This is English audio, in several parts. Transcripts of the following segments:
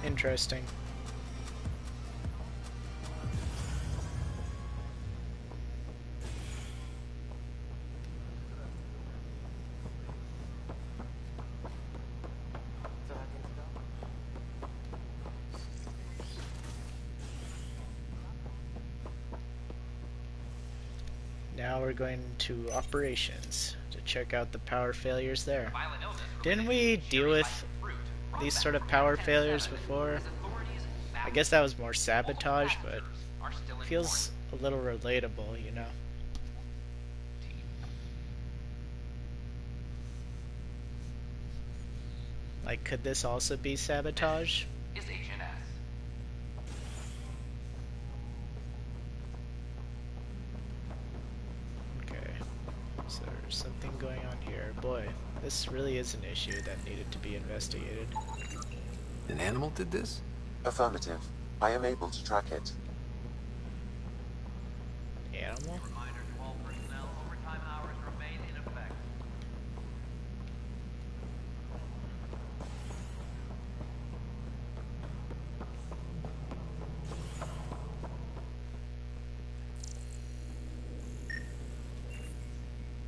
Interesting. Now we're going to operations to check out the power failures there. Didn't we deal with these sort of power failures before? I guess that was more sabotage, but feels a little relatable, you know? Like, could this also be sabotage? Okay, so there's something going on here. Boy, this really is an issue that needed to be investigated. An animal did this? Affirmative. I am able to track it. Animal? Reminder to all personnel, overtime hours remain in effect.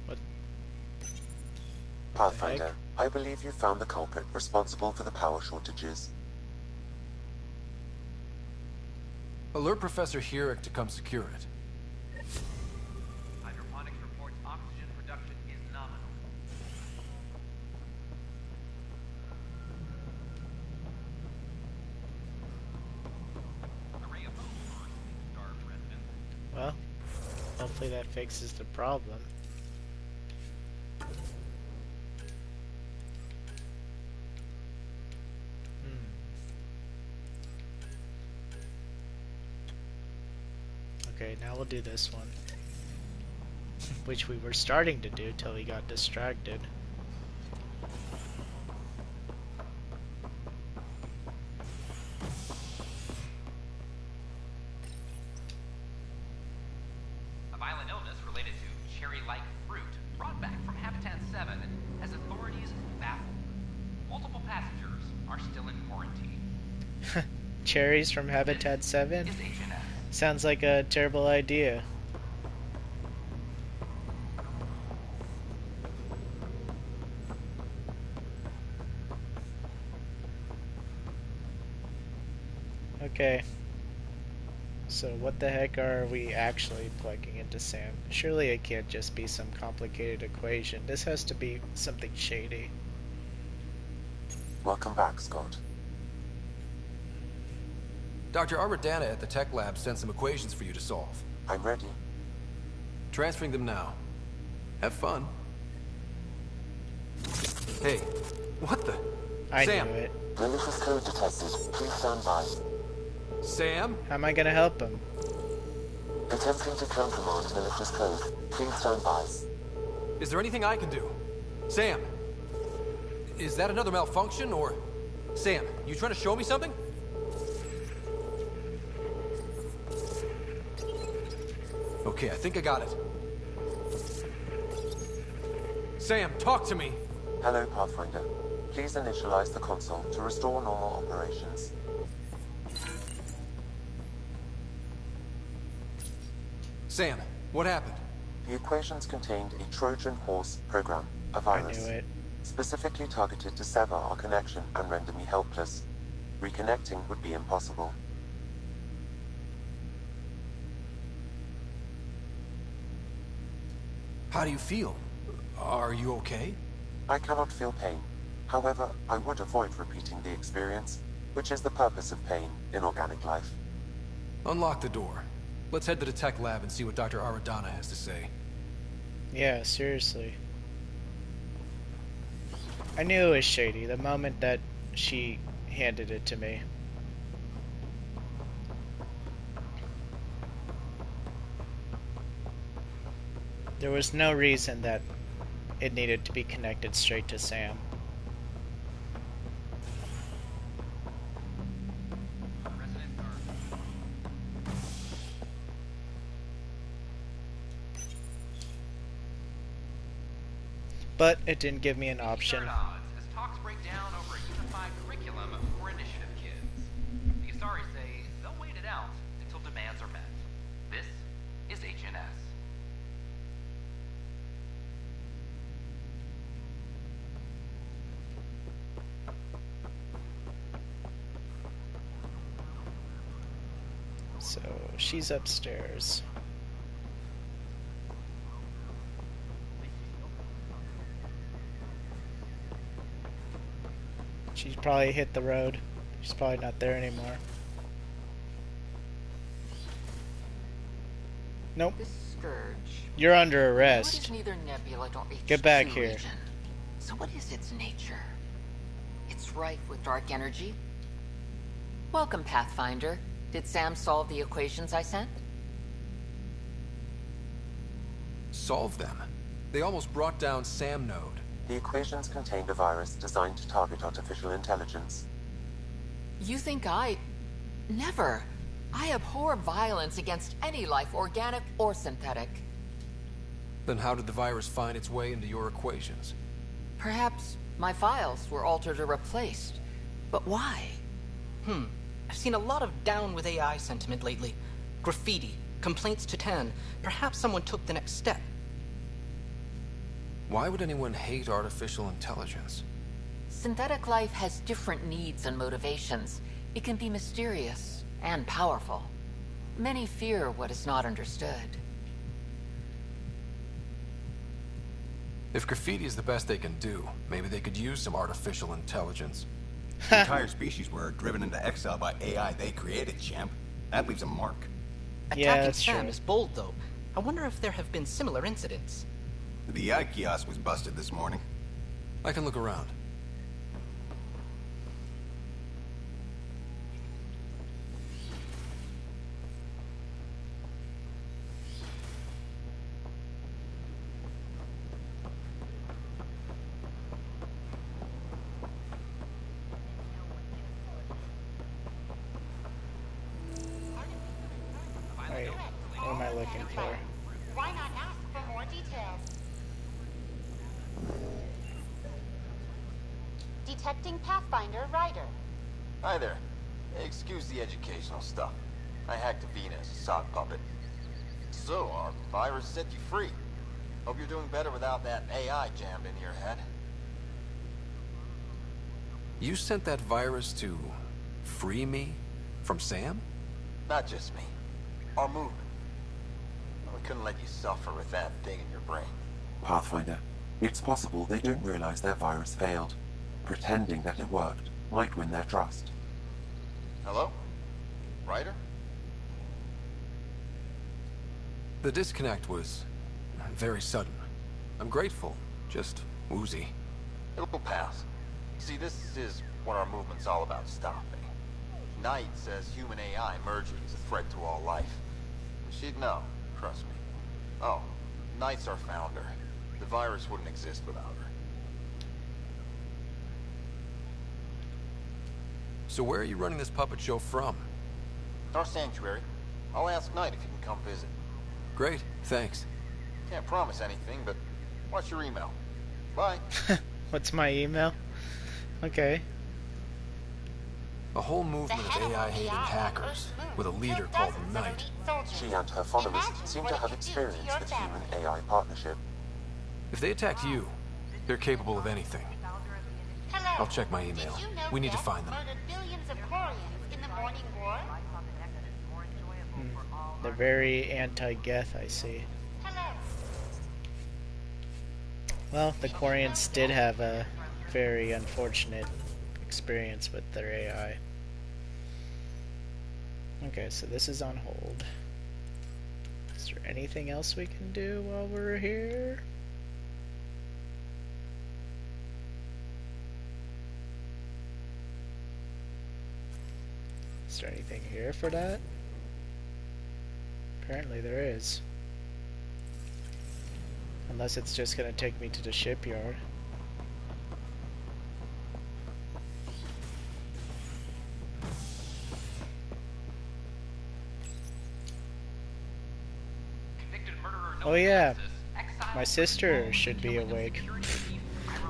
What? Pathfinder, I believe you found the culprit responsible for the power shortages. Alert Professor Herrick to come secure it. Hydroponics reports oxygen production is nominal. Array of homes for starved residents. Well, hopefully that fixes the problem. Okay, now we'll do this one. Which we were starting to do till we got distracted. A violent illness related to cherry-like fruit brought back from Habitat 7 has authorities baffled. Multiple passengers are still in quarantine. Cherries from Habitat 7? Is H&S. Sounds like a terrible idea. Okay. So what the heck are we actually plugging into Sam? Surely it can't just be some complicated equation. This has to be something shady. Welcome back, Scott. Dr. Arbordana at the tech lab sent some equations for you to solve. I'm ready. Transferring them now. Have fun. Hey, what the? I Sam. knew it. Malicious code detected. Please stand by. Sam? How am I gonna help him? Attempting to countermand malicious code. Please stand by. Is there anything I can do? Sam? Is that another malfunction, or... Sam, you trying to show me something? Okay, I think I got it. Sam, talk to me! Hello, Pathfinder. Please initialize the console to restore normal operations. Sam, what happened? The equations contained a Trojan horse program, a I virus, knew it. specifically targeted to sever our connection and render me helpless. Reconnecting would be impossible. How do you feel? Are you okay? I cannot feel pain. However, I would avoid repeating the experience, which is the purpose of pain in organic life. Unlock the door. Let's head to the tech lab and see what Dr. Arbordana has to say. Yeah, seriously. I knew it was shady the moment that she handed it to me. There was no reason that it needed to be connected straight to Sam. Residents are But it didn't give me an option. third odds as talks break down over a unified curriculum for initiative kids. Astari say they'll wait it out until demands are met. This is HNS. So she's upstairs. She's probably hit the road. She's probably not there anymore. Nope. This scourge. You're under What is arrest. neither nebula nor Get back H2 here. region. So what is its nature? It's rife with dark energy. Welcome, Pathfinder. Did Sam solve the equations I sent? Solve them? They almost brought down Sam Node. The equations contained a virus designed to target artificial intelligence. You think I... Never. I abhor violence against any life, organic or synthetic. Then how did the virus find its way into your equations? Perhaps my files were altered or replaced. But why? I've seen a lot of down with AI sentiment lately. Graffiti, complaints to 10. Perhaps someone took the next step. Why would anyone hate artificial intelligence? Synthetic life has different needs and motivations. It can be mysterious and powerful. Many fear what is not understood. If graffiti is the best they can do, maybe they could use some artificial intelligence. The entire species were driven into exile by AI they created, champ. That leaves a mark. Yeah, Attacking that's Sam true. is bold, though. I wonder if there have been similar incidents. The AI kiosk was busted this morning. I can look around. Wait, what am I looking for? Why not ask for more details? Detecting Pathfinder Rider. Hi there. Excuse the educational stuff. I hacked a Venus, a sock puppet. So, our virus set you free. Hope you're doing better without that AI jammed into your head. You sent that virus to free me from Sam? Not just me. Our movement. We couldn't let you suffer with that thing in your brain. Pathfinder, it's possible they don't realize their virus failed. Pretending that it worked might win their trust. Hello? Ryder? The disconnect was very sudden. I'm grateful, just woozy. It'll pass. See, this is what our movement's all about stopping. Knight says human AI merging is a threat to all life. She'd know, trust me. Oh, Knight's our founder. The virus wouldn't exist without her. So where are you running this puppet show from? Our sanctuary. I'll ask Knight if you can come visit. Great, thanks. Can't promise anything, but watch your email. Bye. What's my email? Okay. A whole movement of AI-hating hackers, with a leader called Knight. She and her followers seem to have experience with human-AI partnership. If they attacked you, they're capable of anything. I'll check my email. We need to find them. Murdered billions of Quarians in the Morning War. They're very anti-Geth, I see. Hello. Well, the Quarians did have a very unfortunate experience with their AI. Okay, so this is on hold. Is there anything else we can do while we're here? Is there anything here for that? Apparently there is. Unless it's just gonna take me to the shipyard. Oh yeah, my sister should be awake.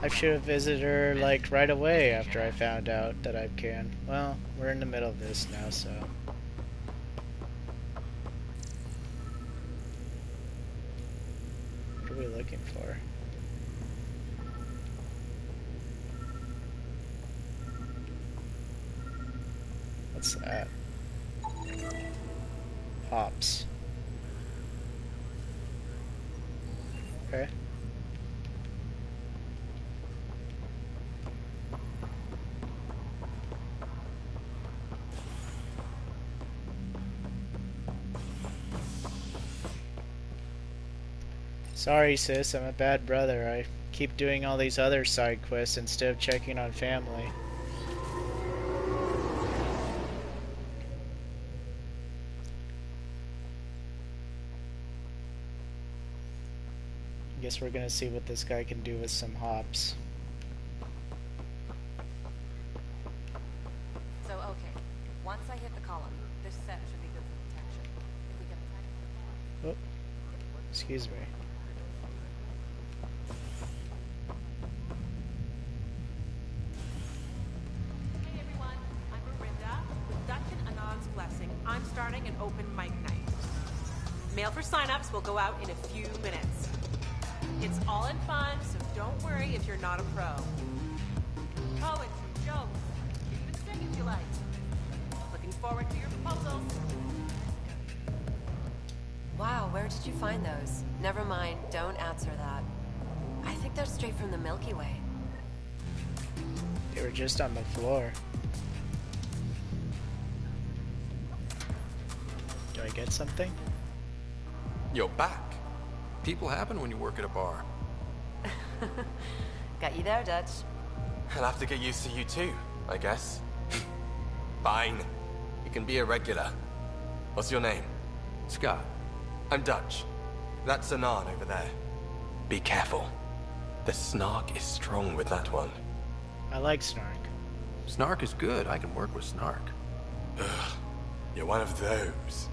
I should have visited her, like, right away after I found out that I can. Well, we're in the middle of this now, so... What are we looking for? What's that? Hops. Okay. Sorry, sis, I'm a bad brother. I keep doing all these other side quests instead of checking on family. Guess we're gonna see what this guy can do with some hops. So, okay. Once I hit the column, this set should be good for detection. If we get a tiny... Oh, excuse me. Hey everyone, I'm Miranda. With Dutch and Anand's blessing, I'm starting an open mic night. Mail for signups will go out in a few minutes. It's all in fun, so don't worry if you're not a pro. Poetry, jokes, even sing if you like. Looking forward to your proposals. Wow, where did you find those? Never mind, don't answer that. I think they're straight from the Milky Way. They were just on the floor. Do I get something? You're back. People happen when you work at a bar. Got you there, Dutch. I'll have to get used to you too, I guess. Fine. You can be a regular. What's your name? Scott. I'm Dutch. That's Anan over there. Be careful. The snark is strong with that one. I like Snark. Snark is good. I can work with Snark. Ugh. You're one of those.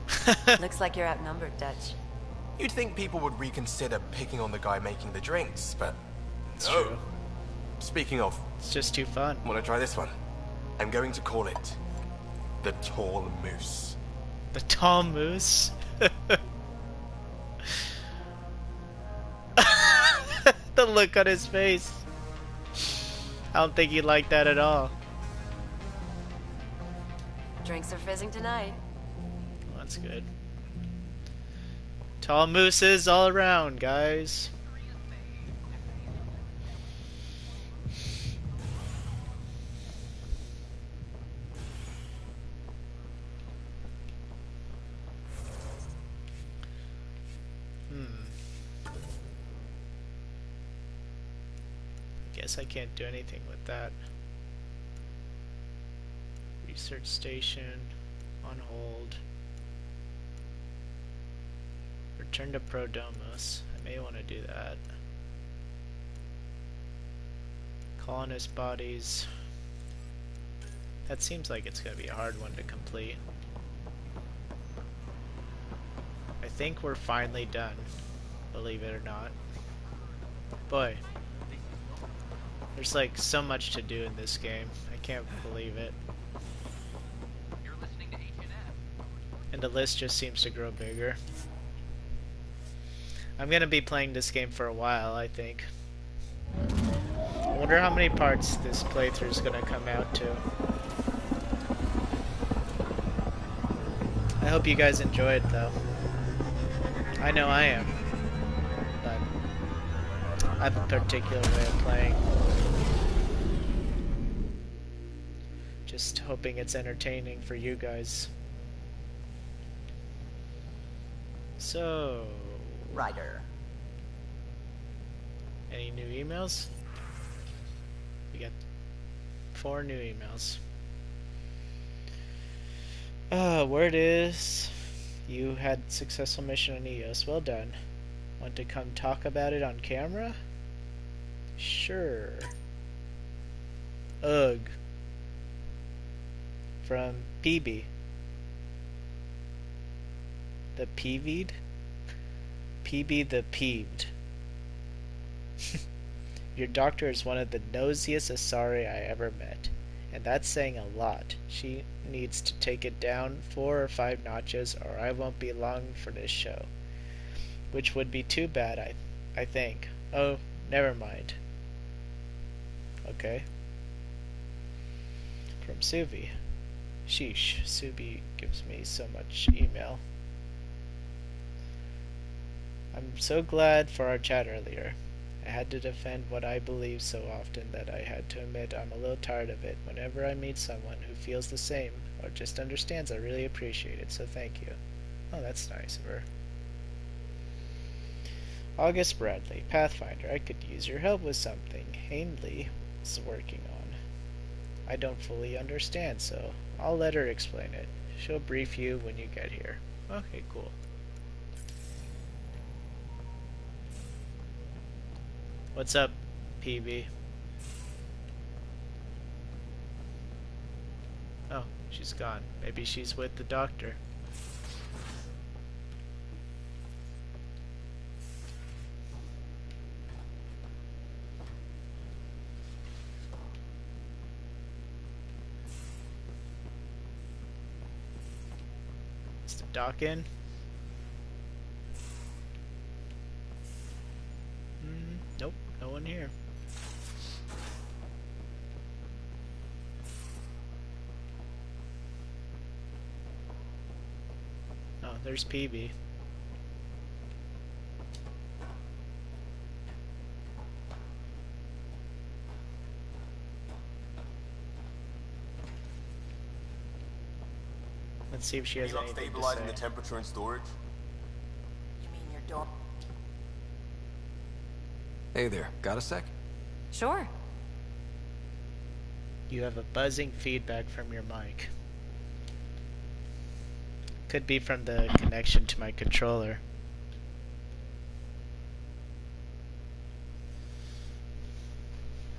Looks like you're outnumbered, Dutch. You'd think people would reconsider picking on the guy making the drinks, but It's no. true. Speaking of, It's just too fun. want to try this one? I'm going to call it the Tall Moose. The tall moose? The look on his face. I don't think he liked that at all. Drinks are fizzing tonight. Well, that's good. Tall mooses all around, guys. Guess I can't do anything with that. Research station on hold. Return to Prodomos. I may want to do that. Colonist bodies. That seems like it's going to be a hard one to complete. I think we're finally done, believe it or not. Boy, there's like so much to do in this game. I can't believe it. You're listening to H&M. And the list just seems to grow bigger. I'm gonna be playing this game for a while, I think. I wonder how many parts this playthrough is gonna come out to. I hope you guys enjoy it though. I know I am. But I have a particular way of playing. Just hoping it's entertaining for you guys. So... Ryder. Any new emails? We got 4 new emails. Word is you had successful mission on EOS. Well done. Want to come talk about it on camera? Sure. Ugh. From PB. The PV'd? PB the peeved. Your doctor is one of the nosiest Asari I ever met. And that's saying a lot. She needs to take it down 4 or 5 notches, or I won't be long for this show. Which would be too bad, I think. Oh, never mind. Okay. From Suvi. Sheesh, Subi gives me so much email. I'm so glad for our chat earlier. I had to defend what I believe so often that I had to admit I'm a little tired of it. Whenever I meet someone who feels the same or just understands, I really appreciate it, so thank you. Oh, that's nice of her. August Bradley, Pathfinder, I could use your help with something Ainley is working on. I don't fully understand, so I'll let her explain it. She'll brief you when you get here. Okay, cool. What's up, PB? Oh, she's gone. Maybe she's with the doctor. Is the doc in? Nope, no one here. Oh, there's PB. Let's see if she has anything to say. Stabilizing the temperature in storage? You mean your door? Hey there, got a sec? Sure. You have a buzzing feedback from your mic. Could be from the connection to my controller.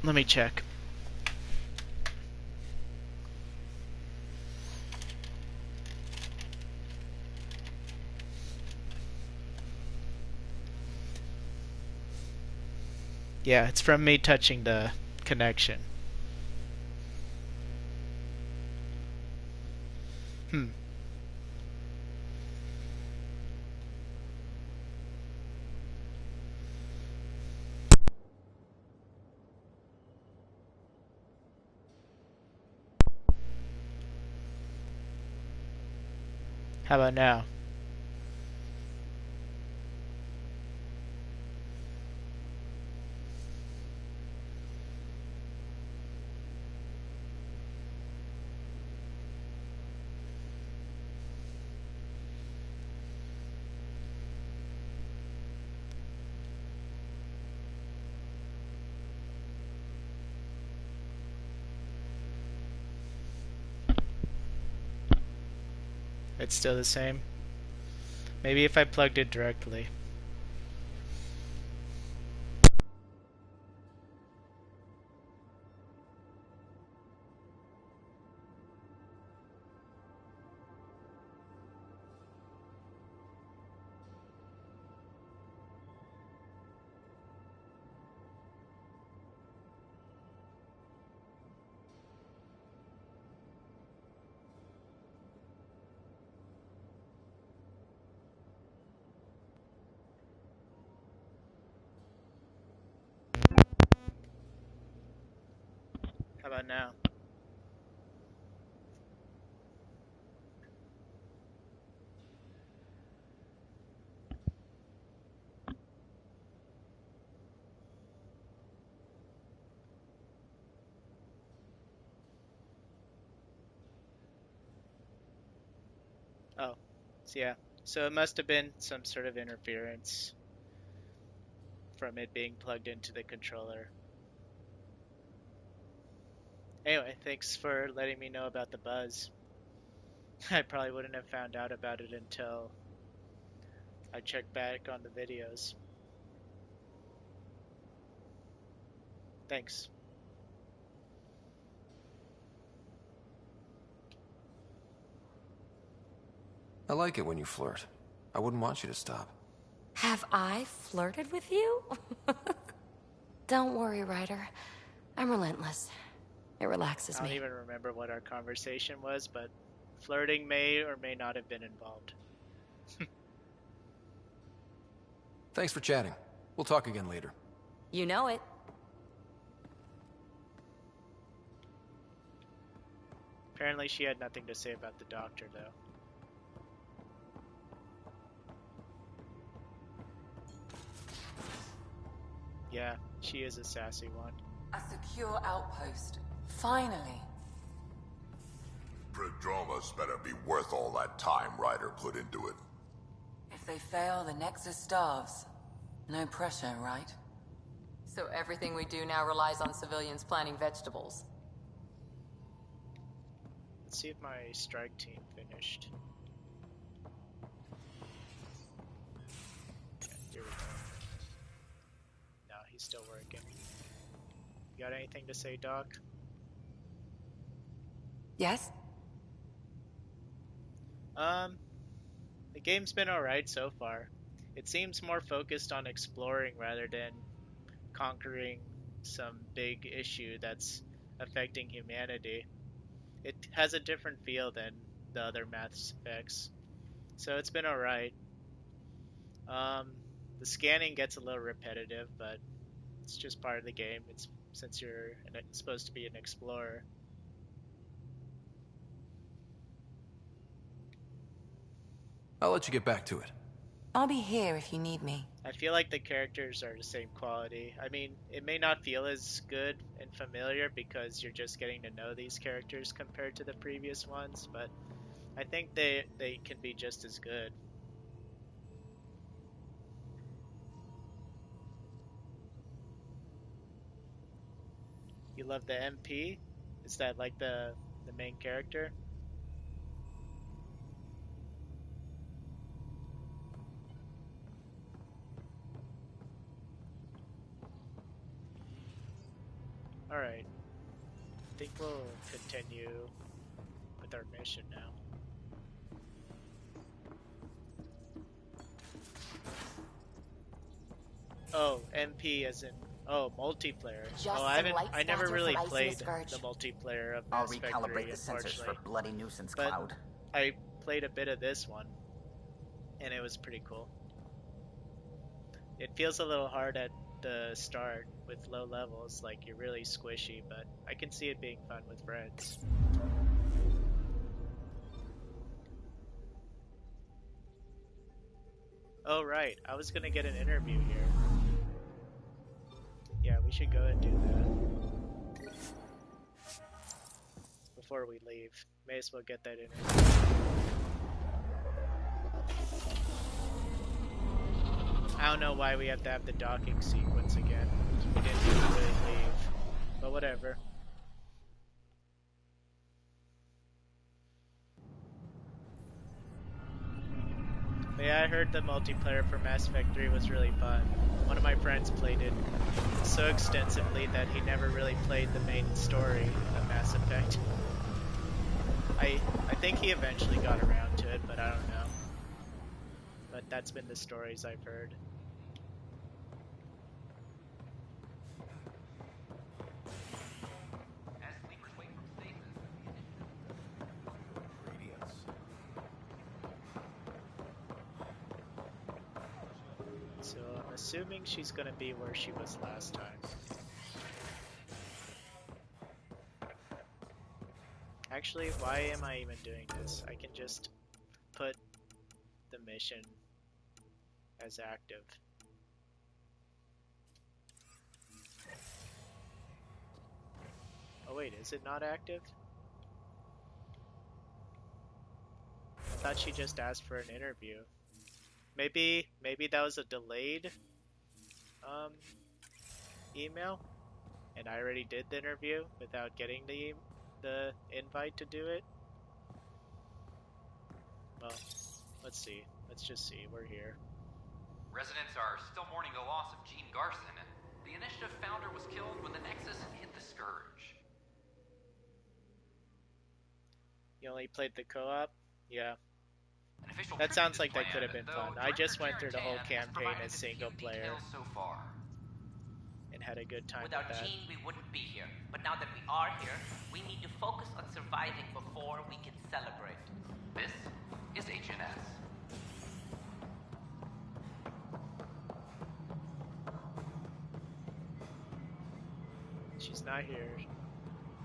Let me check. Yeah, it's from me touching the connection. How about now? It's still the same. Maybe if I plugged it directly. How about now? Oh, so yeah. So it must have been some sort of interference from it being plugged into the controller. Anyway, thanks for letting me know about the buzz. I probably wouldn't have found out about it until I checked back on the videos. Thanks. I like it when you flirt. I wouldn't want you to stop. Have I flirted with you? Don't worry, Ryder. I'm relentless. It relaxes I don't me. even remember what our conversation was, but flirting may or may not have been involved. Thanks for chatting. We'll talk again later. You know it. Apparently she had nothing to say about the doctor, though. Yeah, she is a sassy one. A secure outpost. Finally. Prodromus better be worth all that time Ryder put into it. If they fail, the Nexus starves. No pressure, right? So everything we do now relies on civilians planting vegetables. Let's see if my strike team finished. Yeah, here we go. No, he's still working. You got anything to say, Doc? Yes? The game's been alright so far. It seems more focused on exploring rather than conquering some big issue that's affecting humanity. It has a different feel than the other Mass Effects, so it's been alright. The scanning gets a little repetitive, but it's just part of the game. It's since you're supposed to be an explorer. I'll let you get back to it. I'll be here if you need me. I feel like the characters are the same quality. I mean, it may not feel as good and familiar because you're just getting to know these characters compared to the previous ones, but I think they can be just as good. You love the MP? Is that like the main character? Alright. I think we'll continue with our mission now. Oh, MP as in multiplayer. I never really played the multiplayer of I'll Mass Effect recalibrate 3, the sensors for unfortunately. bloody nuisance But cloud. I played a bit of this one, and it was pretty cool. It feels a little hard at the start with low levels, like you're really squishy, but I can see it being fun with friends. Oh right, I was gonna get an interview here. Yeah, we should go ahead and do that before we leave. May as well get that interview. I don't know why we have to have the docking sequence again. We didn't even really leave, but whatever. But yeah, I heard the multiplayer for Mass Effect 3 was really fun. One of my friends played it so extensively that he never really played the main story of Mass Effect. I think he eventually got around to it, but I don't know. But that's been the stories I've heard. So I'm assuming she's gonna be where she was last time. Actually, why am I even doing this? I can just put the mission as active. Oh wait, is it not active? I thought she just asked for an interview. Maybe that was a delayed email, and I already did the interview without getting the invite to do it. Well, let's see. Let's just see. We're here. Residents are still mourning the loss of Gene Garson. The initiative founder was killed when the Nexus hit the Scourge. You only played the co-op? Yeah. That sounds like that could have been fun. I just went through the whole campaign as single player. So far. And had a good time Without with that. Jean, we wouldn't be here. But now that we are here, we need to focus on surviving before we can celebrate. This is HNS. She's not here,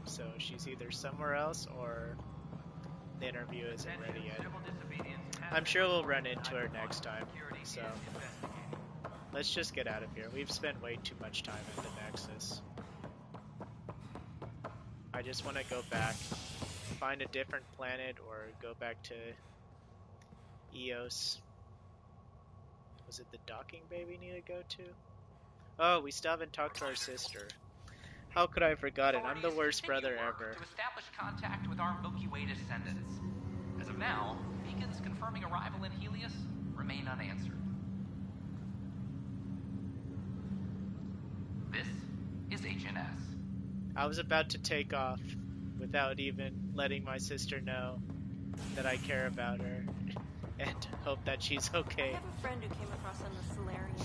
so she's either somewhere else or the interview isn't ready yet. I'm sure we'll run into her next time, so let's just get out of here. We've spent way too much time at the Nexus. I just want to go back, find a different planet, or go back to Eos. Was it the docking bay we need to go to? Oh, we still haven't talked to our sister. How could I have forgotten? I'm the worst brother ever. To establish contact with our Milky Way descendants. As of now, beacons confirming arrival in Helios remain unanswered. This is HNS. I was about to take off without even letting my sister know that I care about her and hope that she's okay. I have a friend who came across on the Solarian.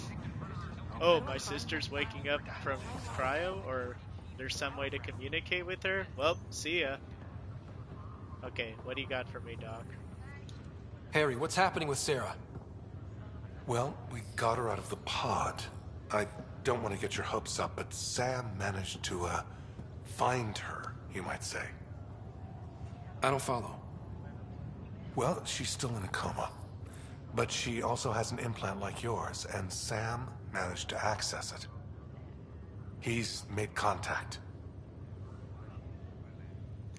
Oh, my sister's waking up from cryo, or there's some way to communicate with her? Well, see ya. Okay, what do you got for me, Doc? Harry, what's happening with Sarah? Well, we got her out of the pod. I don't want to get your hopes up, but Sam managed to, find her, you might say. I don't follow. Well, she's still in a coma. But she also has an implant like yours, and Sam managed to access it. He's made contact.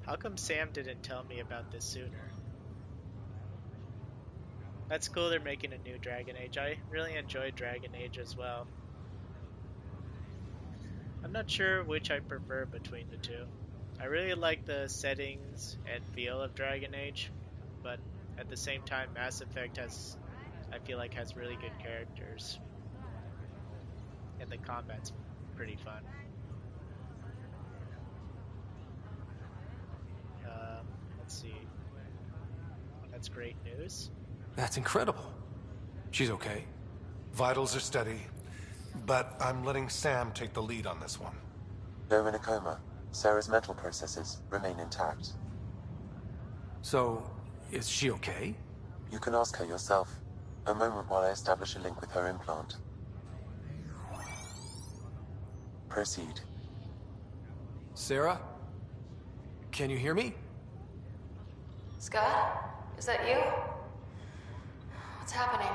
How come Sam didn't tell me about this sooner? That's cool they're making a new Dragon Age. I really enjoyed Dragon Age as well. I'm not sure which I prefer between the two. I really like the settings and feel of Dragon Age, but at the same time Mass Effect has, I feel like, has really good characters. And the combat's pretty fun. Let's see. That's great news. That's incredible. She's okay. Vitals are steady, but I'm letting Sam take the lead on this one. They're in a coma. Sarah's mental processes remain intact. So, is she okay? You can ask her yourself. A moment while I establish a link with her implant. Proceed. Sarah? Can you hear me? Scott? Is that you? What's happening?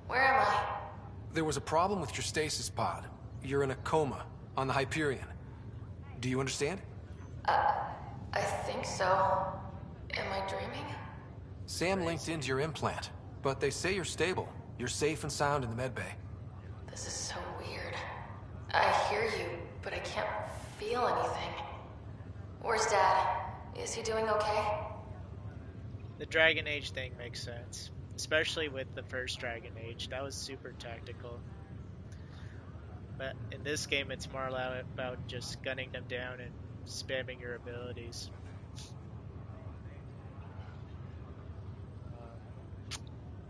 Where am I? There was a problem with your stasis pod. You're in a coma on the Hyperion. Do you understand? I think so. Am I dreaming? Sam linked into your implant, but they say you're stable. You're safe and sound in the medbay. This is so weird. I hear you, but I can't feel anything. Where's Dad? Is he doing okay? The Dragon Age thing makes sense. Especially with the first Dragon Age. That was super tactical. But in this game, it's more about just gunning them down and spamming your abilities.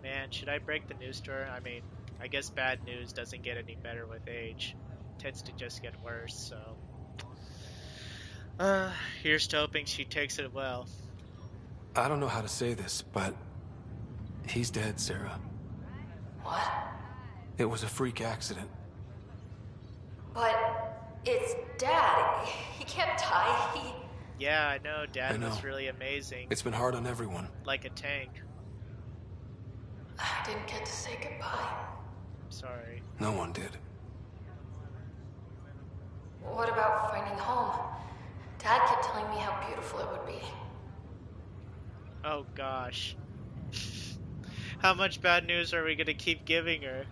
Man, should I break the news to her? I mean, I guess bad news doesn't get any better with age. It tends to just get worse, so... here's to hoping she takes it well. I don't know how to say this, but... he's dead, Sarah. What? It was a freak accident. But... it's Dad. He can't die. Yeah, I know. Dad was really amazing. It's been hard on everyone. Like a tank. I didn't get to say goodbye. Sorry. No one did. What about finding home? Dad kept telling me how beautiful it would be. Oh gosh. How much bad news are we gonna keep giving her?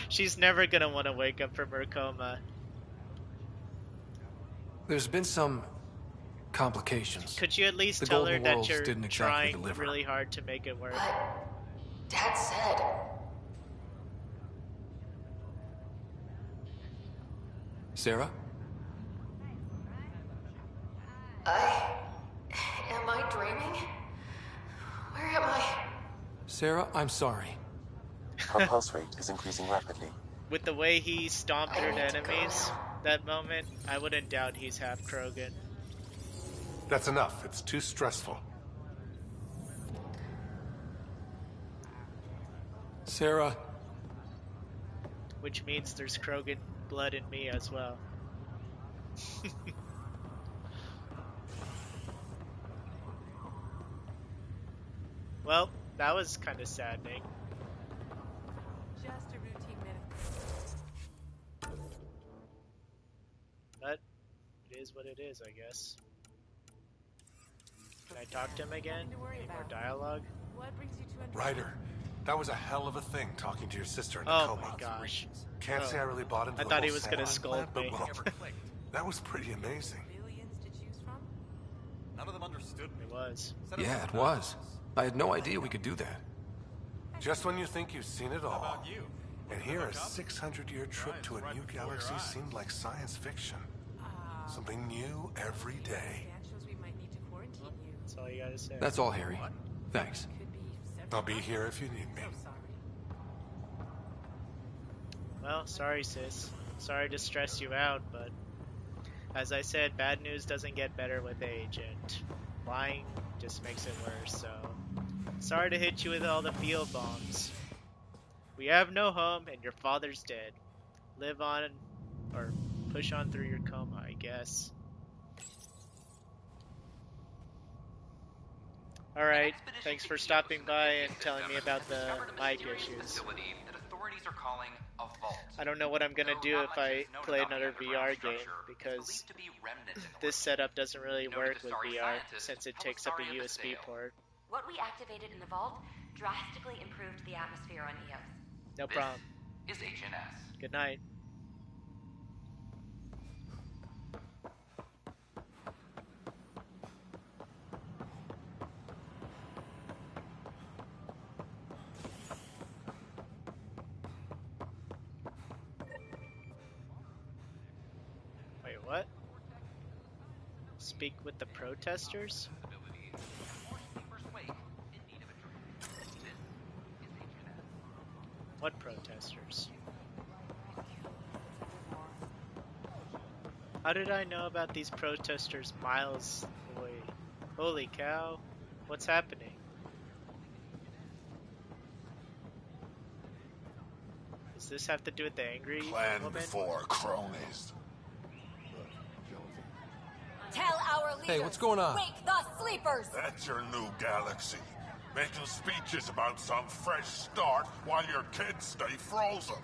She's never gonna want to wake up from her coma. There's been some complications. Could you at least the tell her Golden that Worlds you're didn't exactly trying deliver. really hard to make it work? But Dad said... Sarah? Am I dreaming? Where am I? Sarah, I'm sorry. Her pulse rate is increasing rapidly. With the way he stomped through the enemies that moment, I wouldn't doubt he's half Krogan. That's enough. It's too stressful. Sarah. Which means there's Krogan blood in me as well. Well, that was kind of saddening. Just a routine medical. But it is what it is, I guess. Can I talk to him again? Any more dialogue? What brings you to Andromeda? Ryder, that was a hell of a thing talking to your sister in a Oh coma. my gosh. Can't say I really bought into I the thought whole he was gonna Sam scold plan, me. but well, that was pretty amazing. Millions to choose from? None of them understood me. It was. Yeah, it was. I had no idea we could do that. Just when you think you've seen it all. How about you? And here, a 600-year trip to a new galaxy seemed like science fiction. Something new every day. That shows we might need to quarantine you. That's all you gotta say. That's all, Harry. Thanks. Could be several I'll be months. here if you need me. So sorry. Well, sorry sis. Sorry to stress you out, but as I said, bad news doesn't get better with age, and lying just makes it worse, so sorry to hit you with all the field bombs. We have no home, and your father's dead. Live on, or push on through your coma, I guess. Alright, thanks for stopping by and telling me about the mic issues. That authorities are calling a vault. I don't know what I'm gonna do if I play another VR game, because this setup doesn't really work with VR, since it takes up a USB port. What we activated in the vault drastically improved the atmosphere on Eos. No problem. Is HNS. Good night. Wait, what? Speak with the protesters? What protesters? How did I know about these protesters miles away? Holy cow, what's happening? Does this have to do with the angry Plan woman? before cronies. Tell our leaders. Hey, what's going on? Wake the sleepers. That's your new galaxy. Making speeches about some fresh start while your kids stay frozen.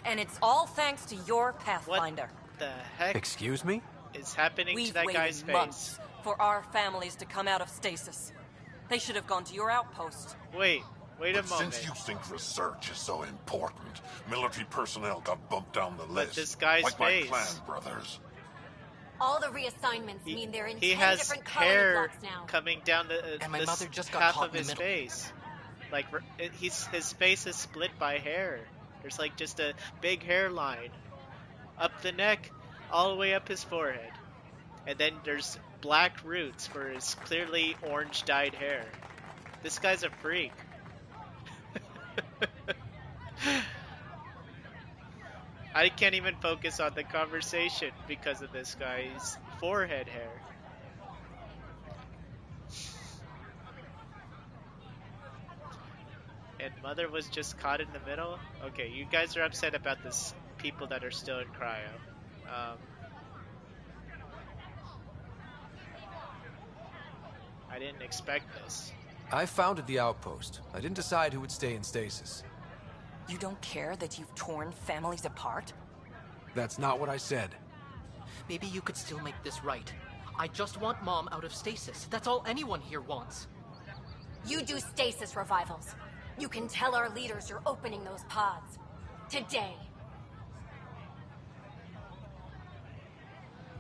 And it's all thanks to your Pathfinder. What the heck Excuse me? is happening We've to that waited guy's months face? for our families to come out of stasis. They should have gone to your outpost. Wait a But moment. since you think research is so important, military personnel got bumped down the list. this guy's like face. my clan brothers. All the reassignments mean they're in He 10 has different colony hair blocks now. coming down the And my mother just got half caught of in the his middle. face. Like his face is split by hair. There's like just a big hairline up the neck, all the way up his forehead, and then there's black roots for his clearly orange dyed hair. This guy's a freak. I can't even focus on the conversation because of this guy's forehead hair. And Mother was just caught in the middle? Okay, you guys are upset about this people that are still in cryo. I didn't expect this. I founded the outpost. I didn't decide who would stay in stasis. You don't care that you've torn families apart? That's not what I said. Maybe you could still make this right. I just want Mom out of stasis. That's all anyone here wants. You do stasis revivals. You can tell our leaders you're opening those pods. Today.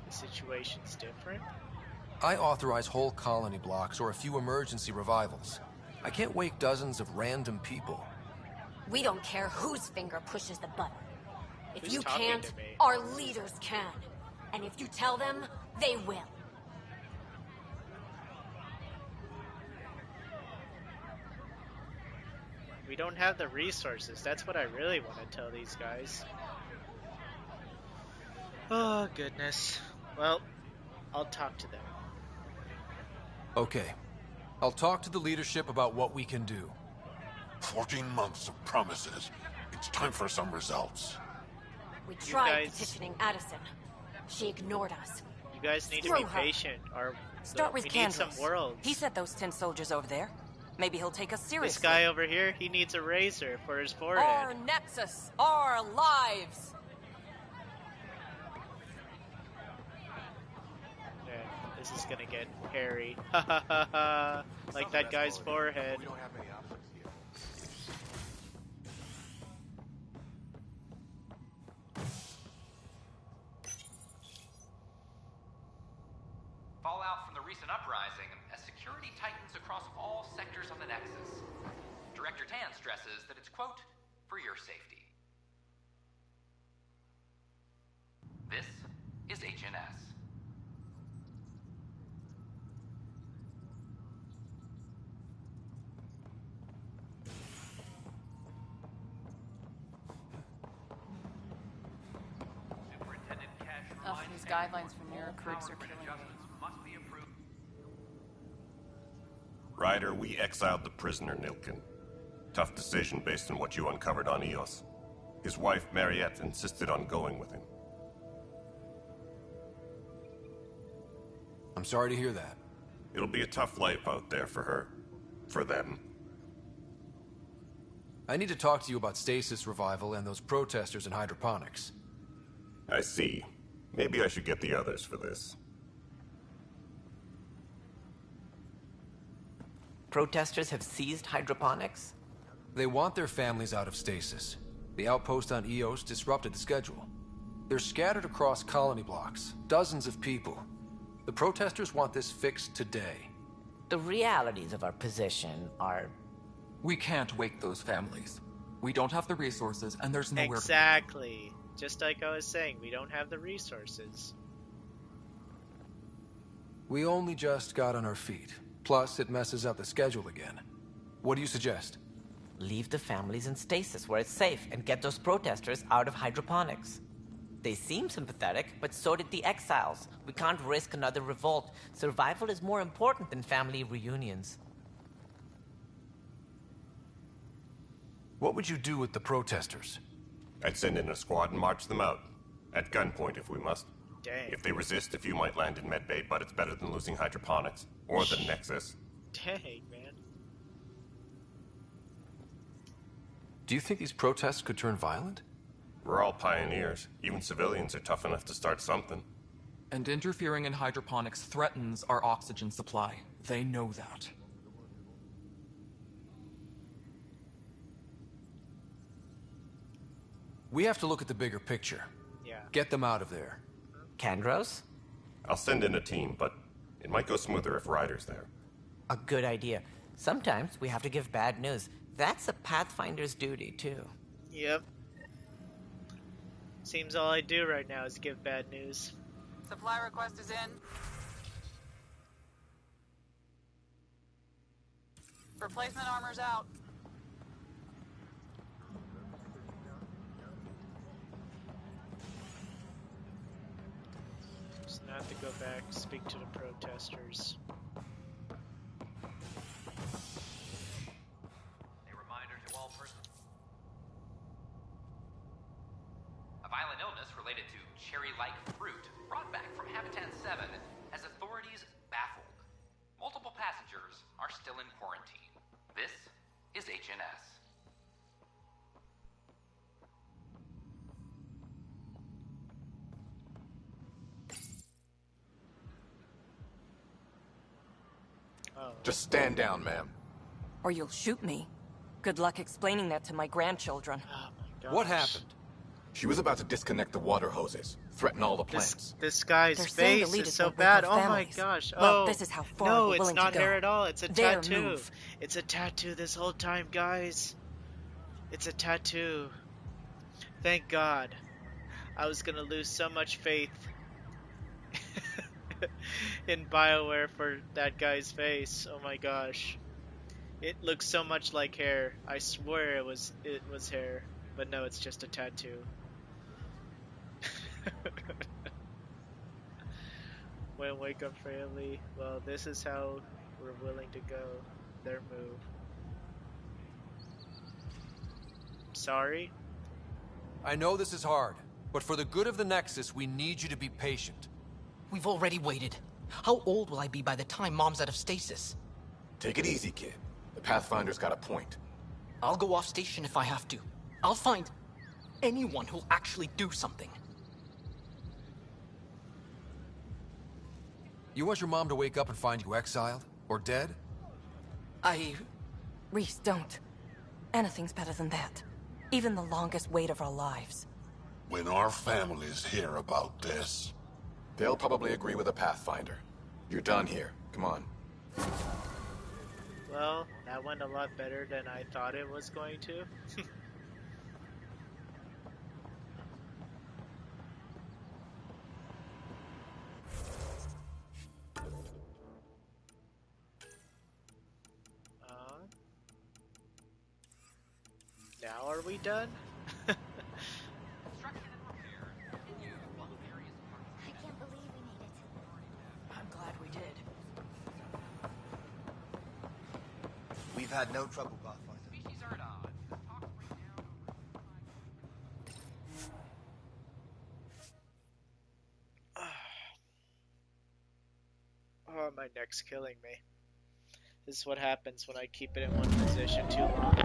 The situation's different. I authorize whole colony blocks or a few emergency revivals. I can't wake dozens of random people. We don't care whose finger pushes the button. If Who's you talking can't, to me? our leaders can. And if you tell them, they will. We don't have the resources. That's what I really want to tell these guys. Oh, goodness. Well, I'll talk to them. Okay. I'll talk to the leadership about what we can do. 14 months of promises. It's time for some results. We tried petitioning Addison. She ignored us. You guys need to Screw be her. patient, or Start with we need some Candros. worlds. He sent those 10 soldiers over there. Maybe he'll take us seriously. This guy over here, he needs a razor for his forehead. Our nexus, our lives. Yeah, this is gonna get hairy. Ha ha ha ha. Like that guy's forehead. We don't have any options here. Fallout from the recent uprising as security tightens across all sectors of the Nexus. Director Tan stresses that it's, quote, for your safety. This is HNS. Superintendent Cash reminds these guidelines from your recruits are killing me. must be approved. Ryder, we exiled the prisoner Nilkin. Tough decision based on what you uncovered on Eos. His wife, Mariette, insisted on going with him. I'm sorry to hear that. It'll be a tough life out there for her. For them. I need to talk to you about stasis revival and those protesters in hydroponics. I see. Maybe I should get the others for this. Protesters have seized hydroponics? They want their families out of stasis. The outpost on Eos disrupted the schedule. They're scattered across colony blocks, dozens of people. The protesters want this fixed today. The realities of our position are... We can't wake those families. We don't have the resources, and there's nowhere Exactly. Just like I was saying, we don't have the resources. We only just got on our feet. Plus, it messes up the schedule again. What do you suggest? Leave the families in stasis where it's safe and get those protesters out of hydroponics. They seem sympathetic, but so did the exiles. We can't risk another revolt. Survival is more important than family reunions. What would you do with the protesters? I'd send in a squad and march them out. At gunpoint if we must. Dang. If they resist, a few might land in medbay, but it's better than losing hydroponics. Or the Nexus. Dang, man. Do you think these protests could turn violent? We're all pioneers. Even civilians are tough enough to start something. And interfering in hydroponics threatens our oxygen supply. They know that. We have to look at the bigger picture. Yeah. Get them out of there. Candros? I'll send in a team, but it might go smoother if Ryder's there. A good idea. Sometimes we have to give bad news. That's a Pathfinder's duty, too. Yep. Seems all I do right now is give bad news. Supply request is in. Replacement armor's out. Just not to go back, speak to the protesters. A reminder to all persons. A violent illness related to cherry-like fruit brought back from Habitat 7 has authorities baffled. Multiple passengers are still in quarantine. This is HNS. Oh. Just stand down, ma'am. Or you'll shoot me. Good luck explaining that to my grandchildren. Oh my gosh. What happened? She was about to disconnect the water hoses, threaten all the plants. This guy's They're saying the face leaders is so won't wake bad. up Oh my families. gosh. Well, Oh, this is how far no, we're it's willing not to go. hair at all. It's a Their tattoo. move. It's a tattoo this whole time, guys. It's a tattoo. Thank God. I was gonna lose so much faith in BioWare for that guy's face. Oh my gosh. It looks so much like hair. I swear it was hair, but no, it's just a tattoo. When wake up fairly, well, this is how we're willing to go. Their move. Sorry? I know this is hard, but for the good of the Nexus, we need you to be patient. We've already waited. How old will I be by the time Mom's out of stasis? Take it easy, kid. The Pathfinder's got a point. I'll go off station if I have to. I'll find anyone who'll actually do something. You want your mom to wake up and find you exiled? Or dead? Reese, don't. Anything's better than that. Even the longest wait of our lives. When our families hear about this... They'll probably agree with the Pathfinder. You're done here. Come on. Well, that went a lot better than I thought it was going to. Now are we done? I can't believe we made it. I'm glad we did. We've had no trouble, Pathfinder. Species are at odds. Talks break down over. Oh, my neck's killing me. This is what happens when I keep it in one position too long.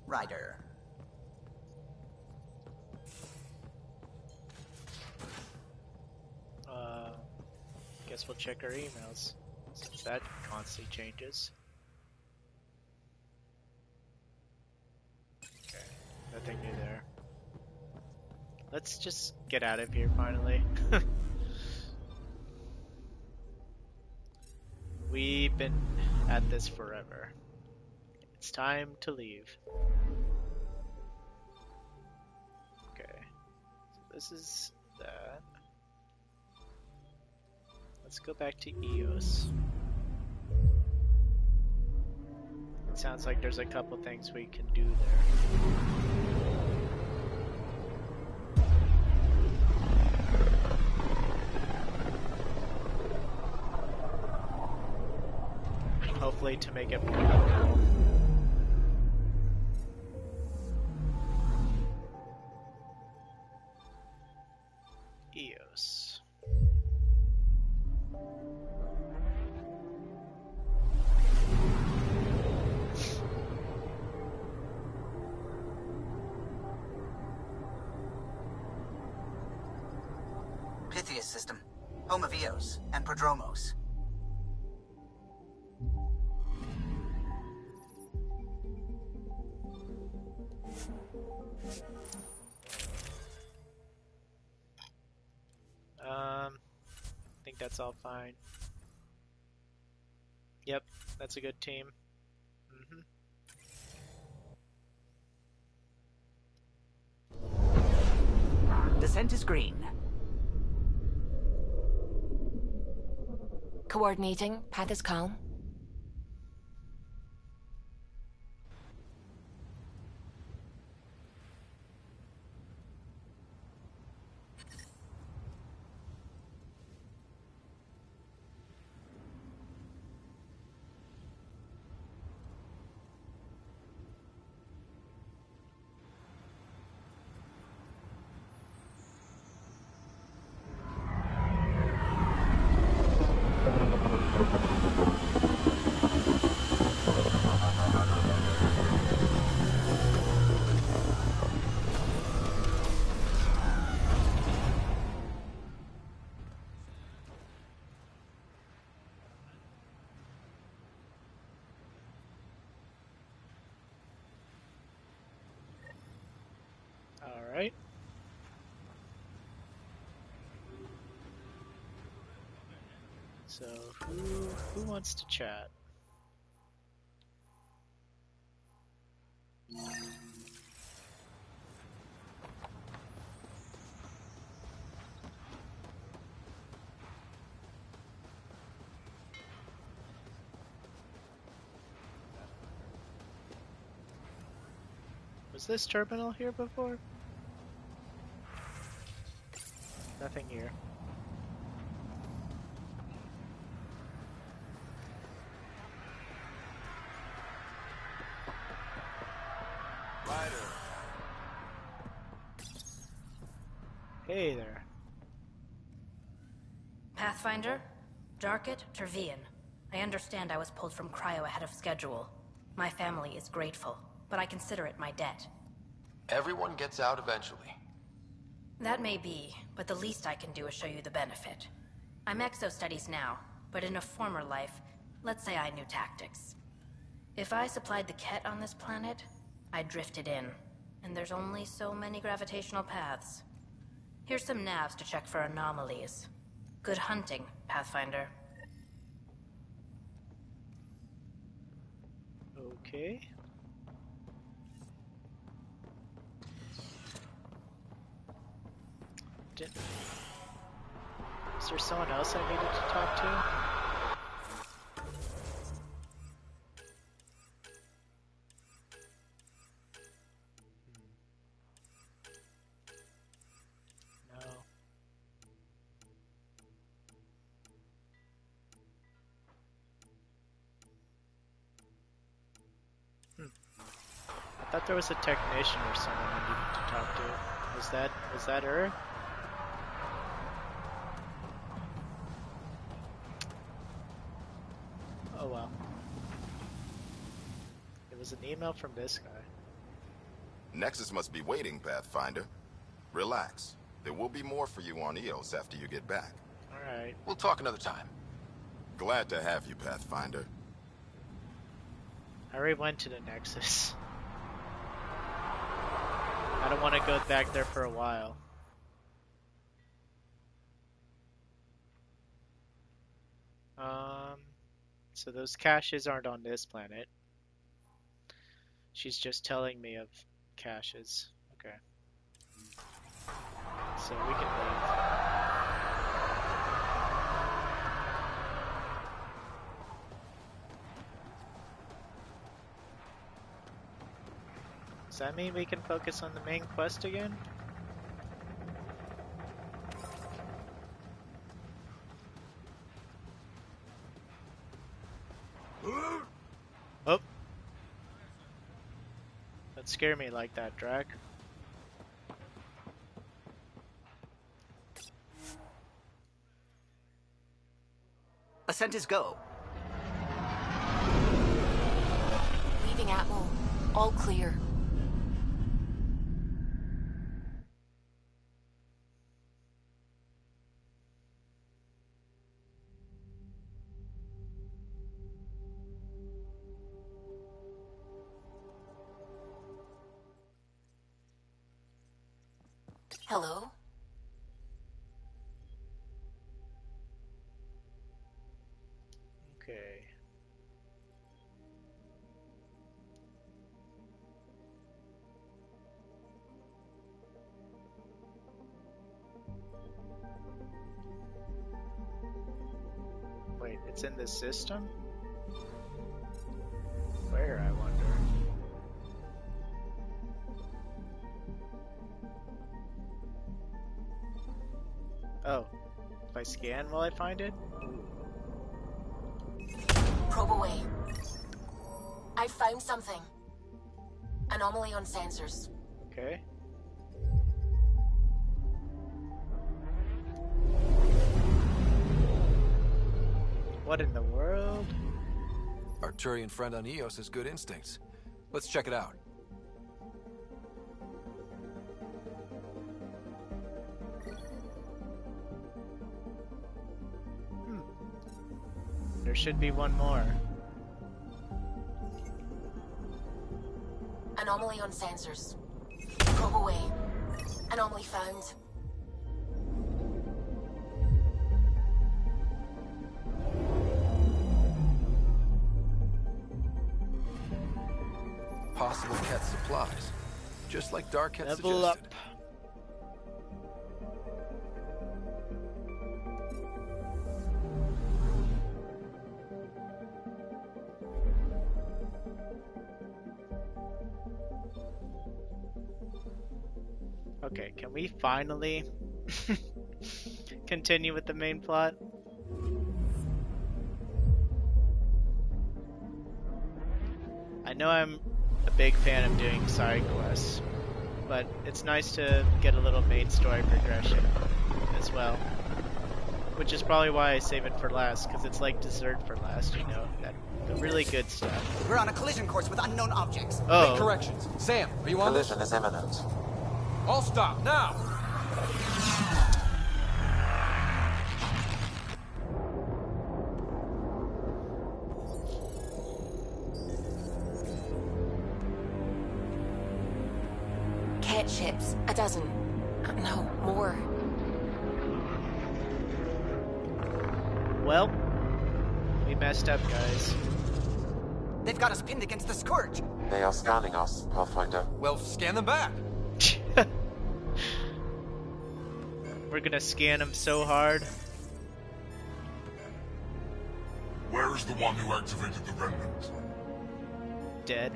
Ryder. Guess we'll check our emails, since that constantly changes. Okay, nothing new there. Let's just get out of here finally. We've been at this forever. It's time to leave. Okay, so this is that. Let's go back to EOS. It sounds like there's a couple things we can do there. Hopefully to make it more helpful. EOS. Pythias system, home of Eos and Prodromos. I think that's all fine. Yep, that's a good team. Descent is green. Coordinating. Path is calm. Alright. So, who wants to chat? Was this terminal here before? Nothing here. Hey there. Pathfinder? Darket, Tervian. I understand I was pulled from Cryo ahead of schedule. My family is grateful, but I consider it my debt. Everyone gets out eventually. That may be, but the least I can do is show you the benefit. I'm exo-studies now, but in a former life, let's say I knew tactics. If I supplied the Ket on this planet, I drifted in, and there's only so many gravitational paths. Here's some navs to check for anomalies. Good hunting, Pathfinder. Okay. Is there someone else I needed to talk to? I thought there was a technician or someone I needed to talk to. Was that her? Oh well. It was an email from this guy. Nexus must be waiting, Pathfinder. Relax. There will be more for you on Eos after you get back. Alright. We'll talk another time. Glad to have you, Pathfinder. I already went to the Nexus. I don't want to go back there for a while. So those caches aren't on this planet. She's just telling me of caches. Okay. So we can leave. Does that mean we can focus on the main quest again? Oh! Don't scare me like that, Drac. Ascent is go. Leaving Atmo. All clear. Hello? Okay. Wait, it's in the system? Where, I wonder? Oh, if I scan, will I find it? Probe away. I found something. Anomaly on sensors. Okay. What in the world? Our Turian friend on Eos has good instincts. Let's check it out. There should be one more. Anomaly on sensors. Probe away. Anomaly found. possible Ket supplies. Just like Dark had Level suggested. up. Okay, can we finally continue with the main plot? I know I'm a big fan of doing side quests, but it's nice to get a little main story progression as well. Which is probably why I save it for last, because it's like dessert for last, you know, the really good stuff. We're on a collision course with unknown objects. Oh. Make corrections. Sam, are you on this? Collision is imminent. All stop, now! Cat ships. A dozen. No, more. Well, we messed up, guys. They've got us pinned against the Scourge. They are scanning us, Pathfinder. Well, scan them back. We're gonna scan them so hard. Where is the one who activated the remnant? Dead.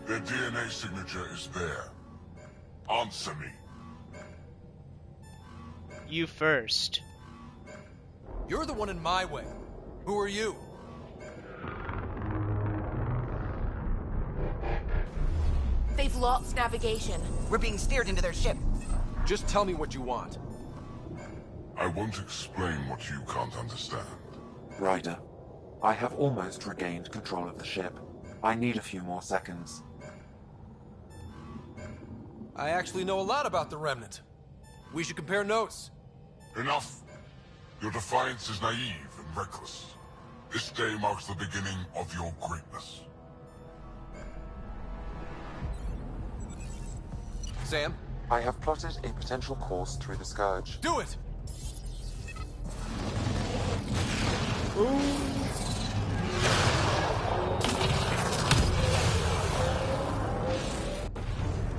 Their DNA signature is there. Answer me. You first. You're the one in my way. Who are you? They've lost navigation. We're being steered into their ship. Just tell me what you want. I won't explain what you can't understand. Ryder, I have almost regained control of the ship. I need a few more seconds. I actually know a lot about the Remnant. We should compare notes. Enough. Your defiance is naive and reckless. This day marks the beginning of your greatness. Sam? I have plotted a potential course through the Scourge. Do it!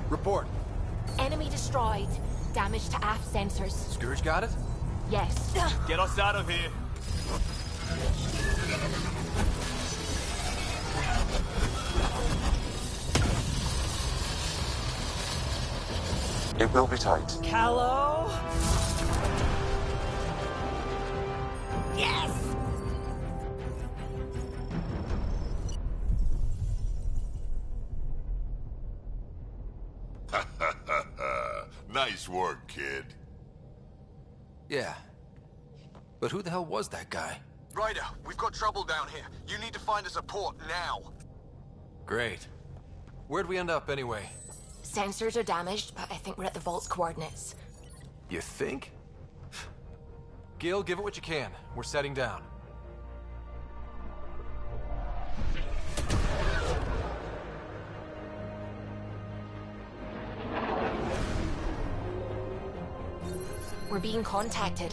Report. Enemy destroyed. Damage to aft sensors. Scourge got it? Yes. Get us out of here. It will be tight. Callow? Yes! Nice work, kid. Yeah. But who the hell was that guy? Ryder, we've got trouble down here. You need to find us a port now. Great. Where'd we end up anyway? Sensors are damaged, but I think we're at the vault's coordinates. You think? Gil, give it what you can. We're setting down. We're being contacted.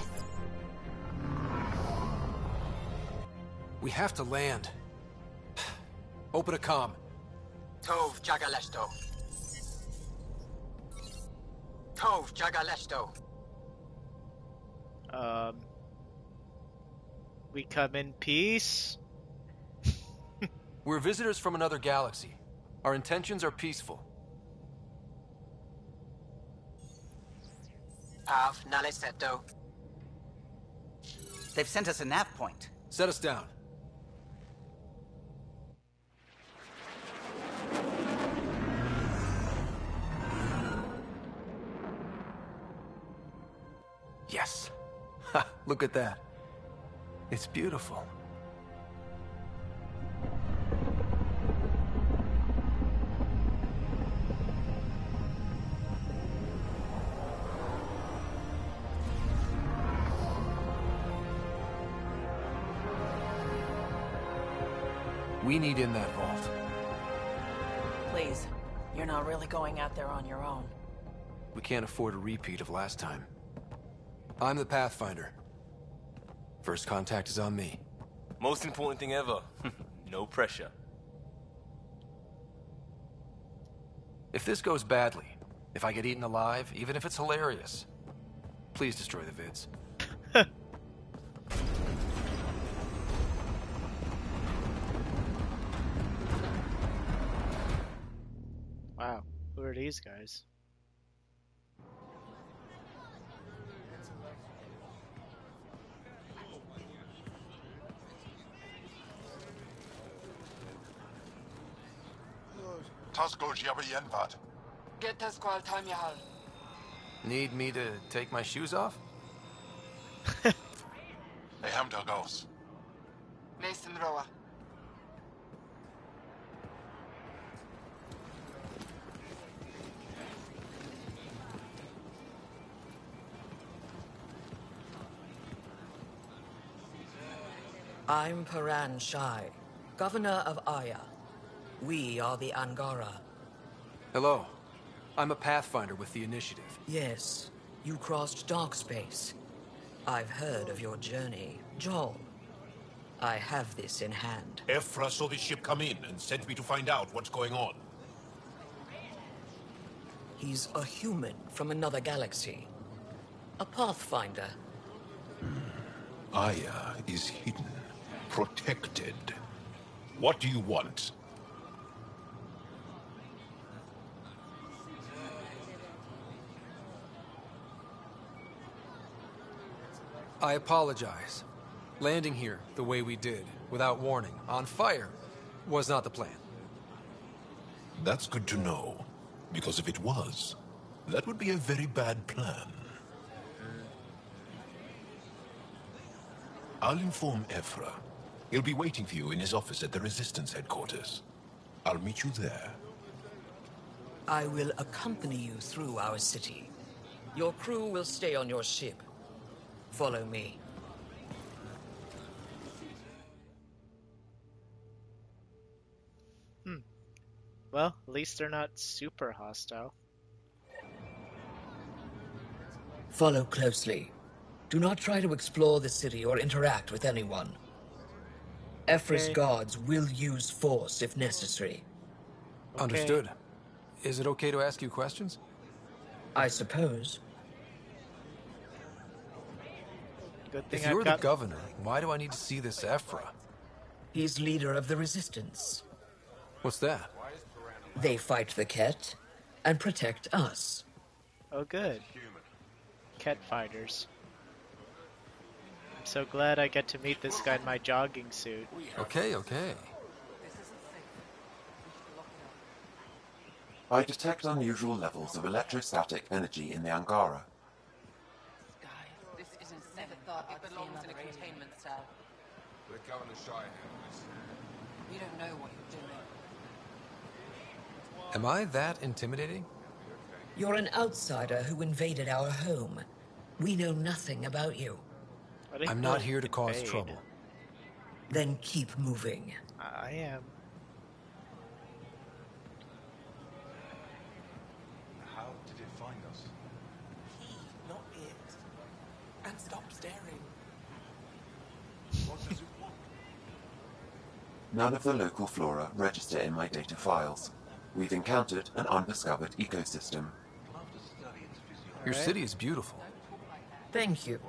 We have to land. Open a comm. Tov Jagaleshto. Tov Jagaleshto. We come in peace? We're visitors from another galaxy. Our intentions are peaceful. Av Naleseto. They've sent us a nav point. Set us down. Yes. Ha, look at that. It's beautiful. We need in that vault. Please, you're not really going out there on your own. We can't afford a repeat of last time. I'm the Pathfinder. First contact is on me. Most important thing ever. No pressure. If this goes badly, if I get eaten alive, even if it's hilarious, please destroy the vids. Wow, who are these guys? Get us qual time yahal. Need me to take my shoes off? Nathan Roa. I'm Paran Shai, Governor of Aya. We are the Angara. Hello. I'm a Pathfinder with the Initiative. Yes, you crossed dark space. I've heard of your journey, Joel. I have this in hand. Ephra saw this ship come in and sent me to find out what's going on. He's a human from another galaxy. A Pathfinder. Aya is hidden, protected. What do you want? I apologize. Landing here the way we did, without warning, on fire, was not the plan. That's good to know, because if it was, that would be a very bad plan. I'll inform Ephra. He'll be waiting for you in his office at the Resistance headquarters. I'll meet you there. I will accompany you through our city. Your crew will stay on your ship. Follow me. Well, at least they're not super hostile. Follow closely. Do not try to explore the city or interact with anyone. Ephra's guards will use force if necessary. Okay. Understood. Is it okay to ask you questions? I suppose. Good thing if you're the governor, why do I need to see this Ephra? He's leader of the Resistance. What's that? They fight the Ket and protect us. Oh, good. Ket fighters. I'm so glad I get to meet this guy in my jogging suit. Okay. I detect unusual levels of electrostatic energy in the Angara. This isn't never thought it belongs in a containment cell. The Governor Shai handled this. You don't know what you're doing. Am I that intimidating? You're an outsider who invaded our home. We know nothing about you. I'm not here to cause trouble. Then keep moving. I am. How did it find us? He, not it. And stop staring. What does it want? None of the local flora register in my data files. We've encountered an undiscovered ecosystem. Your city is beautiful. Thank you.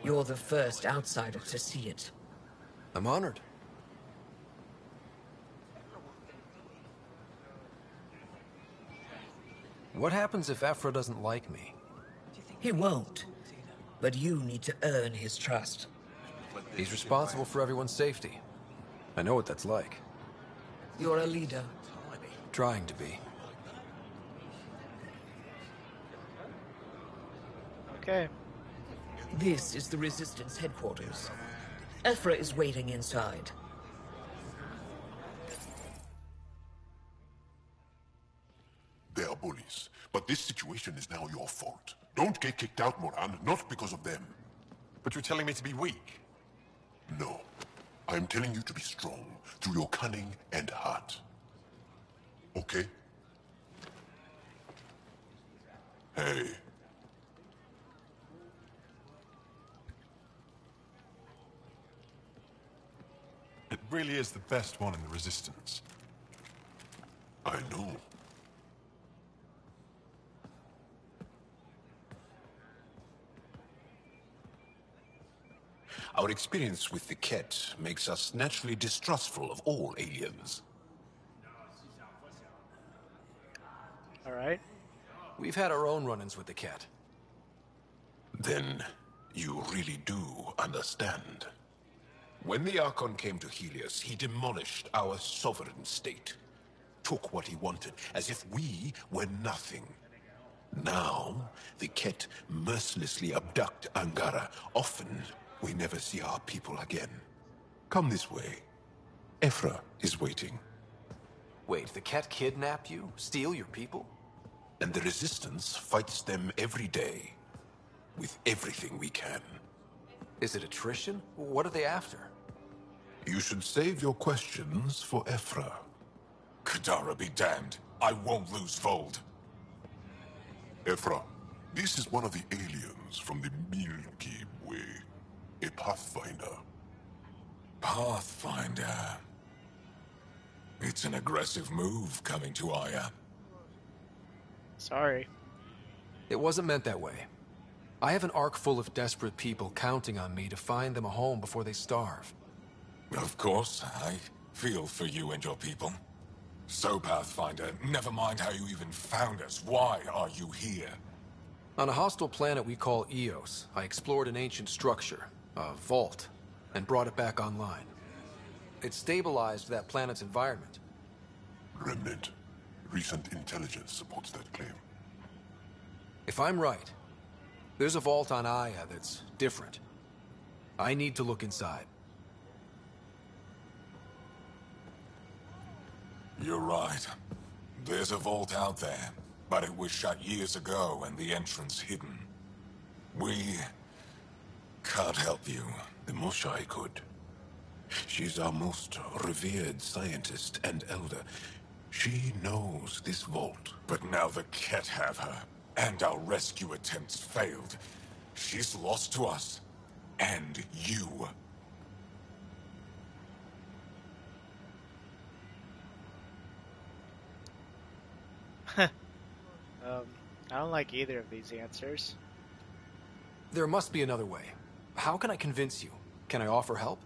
You're the first outsider to see it. I'm honored. What happens if Ephra doesn't like me? He won't. But you need to earn his trust. He's responsible for everyone's safety. I know what that's like. You're a leader. Trying to be. Okay. This is the Resistance headquarters. Ephra is waiting inside. They are bullies, but this situation is now your fault. Don't get kicked out, Moran, not because of them. But you're telling me to be weak? No. I am telling you to be strong, through your cunning and heart. Okay? Hey. It really is the best one in the Resistance. I know. Our experience with the Ket makes us naturally distrustful of all aliens. Alright. We've had our own run-ins with the Ket. Then you really do understand. When the Archon came to Helios, he demolished our sovereign state. Took what he wanted, as if we were nothing. Now, the Ket mercilessly abduct Angara. Often, we never see our people again. Come this way. Ephra is waiting. Wait, the Ket kidnap you? Steal your people? And the Resistance fights them every day. With everything we can. Is it attrition? What are they after? You should save your questions for Ephra. Kadara be damned. I won't lose Vold. Ephra, this is one of the aliens from the Milky Way. A Pathfinder. Pathfinder. It's an aggressive move coming to Aya. Sorry. It wasn't meant that way. I have an ark full of desperate people counting on me to find them a home before they starve. Of course, I feel for you and your people. So, Pathfinder, never mind how you even found us. Why are you here? On a hostile planet we call Eos, I explored an ancient structure, a vault, and brought it back online. It stabilized that planet's environment. Remnant. Recent intelligence supports that claim. If I'm right, there's a vault on Aya that's different. I need to look inside. You're right. There's a vault out there, but it was shut years ago and the entrance hidden. We can't help you. The Moshai could. She's our most revered scientist and elder. She knows this vault. But now the Ket have her, and our rescue attempts failed. She's lost to us. And you. I don't like either of these answers. There must be another way. How can I convince you? Can I offer help?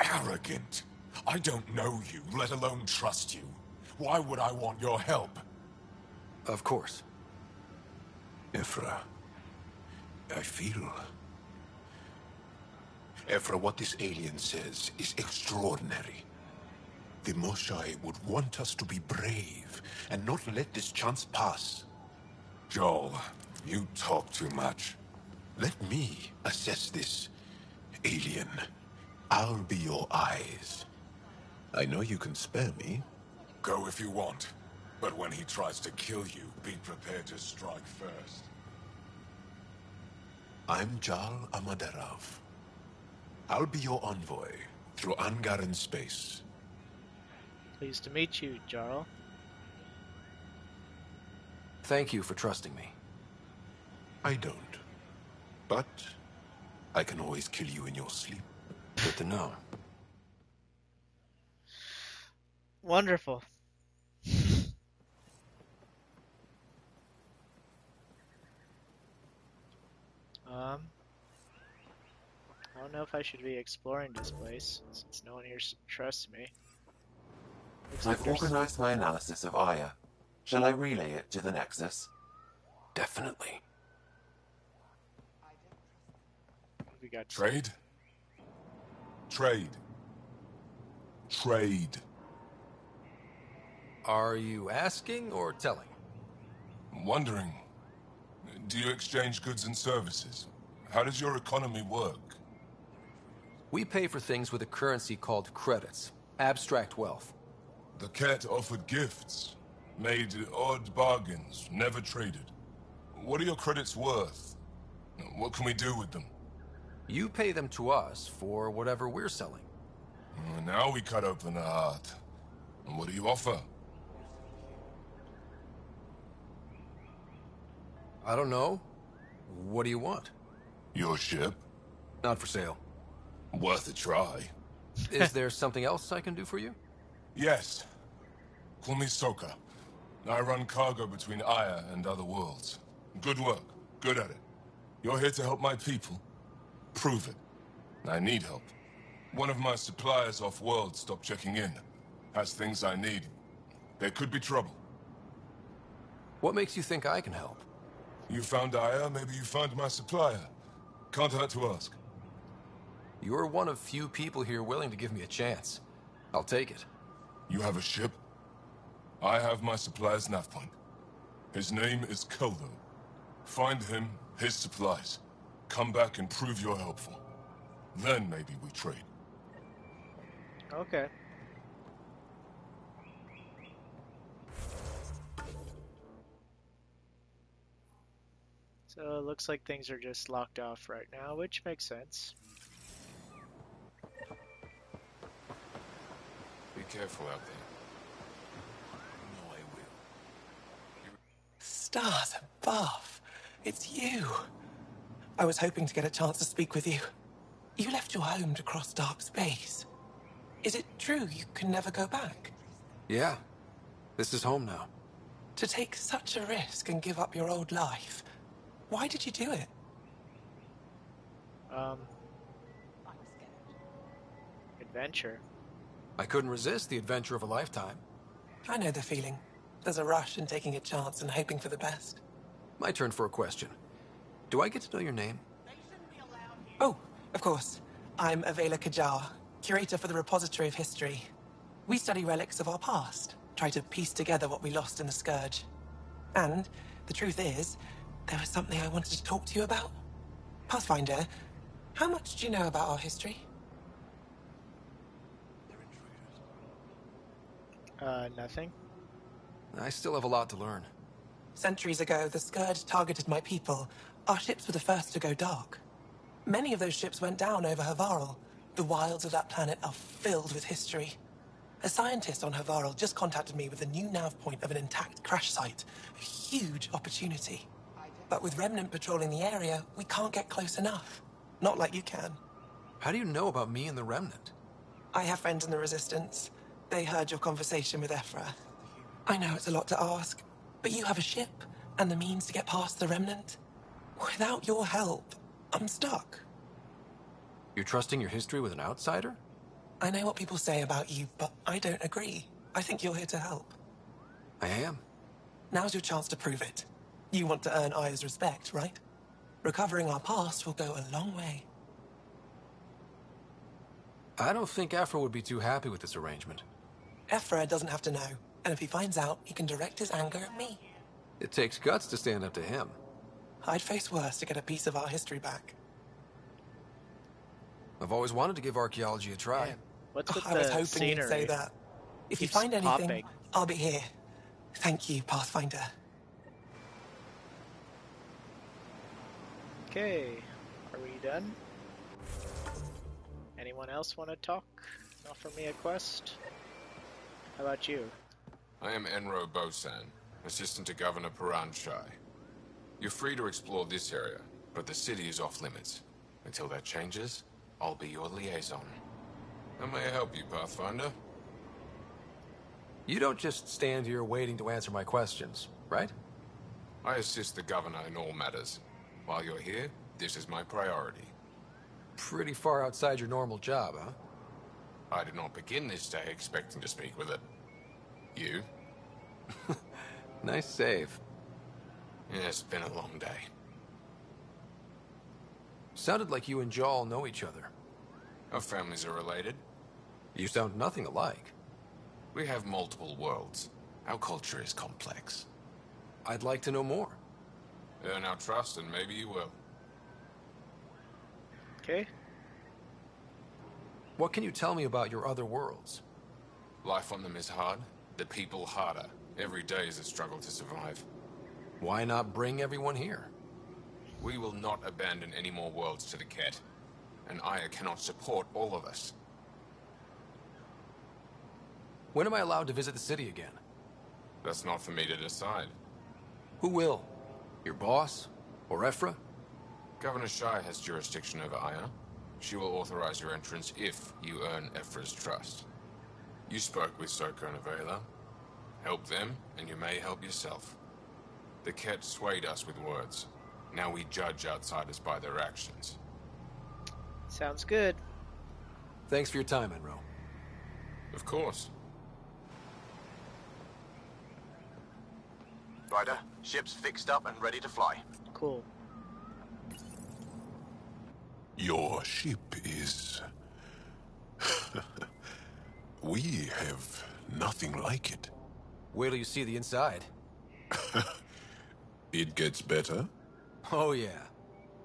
Arrogant. I don't know you, let alone trust you. Why would I want your help? Of course. Ephra, I feel... Ephra, what this alien says is extraordinary. The Moshai would want us to be brave and not let this chance pass. Joel, you talk too much. Let me assess this, alien. I'll be your eyes. I know you can spare me. Go if you want. But when he tries to kill you, be prepared to strike first. I'm Jal Amaderov. I'll be your envoy through Angaran space. Pleased to meet you, Jarl. Thank you for trusting me. I don't. But I can always kill you in your sleep. Good to know. Wonderful. I don't know if I should be exploring this place, since no one here trusts me. I've organized my analysis of Aya. Shall I relay it to the Nexus? Definitely. We got trade? Trade. Trade. Are you asking or telling? Wondering. Do you exchange goods and services? How does your economy work? We pay for things with a currency called credits. Abstract wealth. The Ket offered gifts. Made odd bargains, never traded. What are your credits worth? What can we do with them? You pay them to us for whatever we're selling. Now we cut open the heart. And what do you offer? I don't know. What do you want? Your ship? Not for sale. Worth a try. Is there something else I can do for you? Yes. Call me Soka. I run cargo between Aya and other worlds. Good work. Good at it. You're here to help my people. Prove it. I need help. One of my suppliers off-world stopped checking in. Has things I need. There could be trouble. What makes you think I can help? You found Aya, maybe you find my supplier. Can't hurt to ask. You're one of few people here willing to give me a chance. I'll take it. You have a ship? I have my supplier's nav point. His name is Koldo. Find him, his supplies. Come back and prove you're helpful. Then maybe we trade. Okay. So it looks like things are just locked off right now, which makes sense. Be careful out there. Stars above. It's you. I was hoping to get a chance to speak with you. You left your home to cross dark space. Is it true you can never go back? Yeah. This is home now. To take such a risk and give up your old life, why did you do it? Adventure. I couldn't resist the adventure of a lifetime. I know the feeling. There's a rush in taking a chance and hoping for the best. My turn for a question. Do I get to know your name? Oh, of course. I'm Avela Kajar, curator for the Repository of History. We study relics of our past, try to piece together what we lost in the Scourge. And the truth is, there was something I wanted to talk to you about. Pathfinder, how much do you know about our history? Nothing. I still have a lot to learn. Centuries ago, the Scourge targeted my people. Our ships were the first to go dark. Many of those ships went down over Havarl. The wilds of that planet are filled with history. A scientist on Havarl just contacted me with a new nav point of an intact crash site. A huge opportunity. But with Remnant patrolling the area, we can't get close enough. Not like you can. How do you know about me and the Remnant? I have friends in the Resistance. They heard your conversation with Ephra. I know it's a lot to ask, but you have a ship and the means to get past the Remnant. Without your help, I'm stuck. You're trusting your history with an outsider? I know what people say about you, but I don't agree. I think you're here to help. I am. Now's your chance to prove it. You want to earn Aya's respect, right? Recovering our past will go a long way. I don't think Ephra would be too happy with this arrangement. Ephra doesn't have to know, and if he finds out, he can direct his anger at me. It takes guts to stand up to him. I'd face worse to get a piece of our history back. I've always wanted to give archaeology a try. Man, what's with I was the hoping scenery? you'd say that. If you Keeps find anything, popping. I'll be here. Thank you, Pathfinder. Okay, are we done? Anyone else want to talk? Offer me a quest? How about you? I am Enro Bosan, assistant to Governor Paran Shai. You're free to explore this area, but the city is off limits. Until that changes, I'll be your liaison. How may I help you, Pathfinder? You don't just stand here waiting to answer my questions, right? I assist the governor in all matters. While you're here, this is my priority. Pretty far outside your normal job, huh? I did not begin this day expecting to speak with it. You? Nice save. Yeah, it's been a long day. Sounded like you and Jaal know each other. Our families are related. You sound nothing alike. We have multiple worlds. Our culture is complex. I'd like to know more. Earn our trust and maybe you will. Okay. What can you tell me about your other worlds? Life on them is hard. The people harder. Every day is a struggle to survive. Why not bring everyone here? We will not abandon any more worlds to the Ket. And Aya cannot support all of us. When am I allowed to visit the city again? That's not for me to decide. Who will? Your boss? Or Ephra? Governor Shai has jurisdiction over Aya. She will authorize your entrance if you earn Ephra's trust. You spoke with Soko and Avela. Help them, and you may help yourself. The Ket swayed us with words. Now we judge outsiders by their actions. Sounds good. Thanks for your time, Enro. Of course. Ryder, ship's fixed up and ready to fly. Cool. Your ship is... We have nothing like it. Wait till you see the inside. It gets better? Oh, yeah.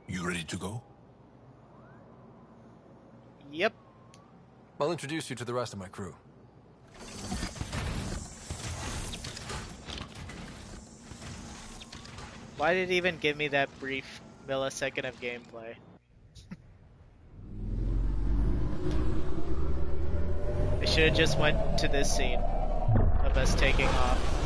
You ready to go? Yep. I'll introduce you to the rest of my crew. Why did it even give me that brief millisecond of gameplay? I should have just went to this scene of us taking off.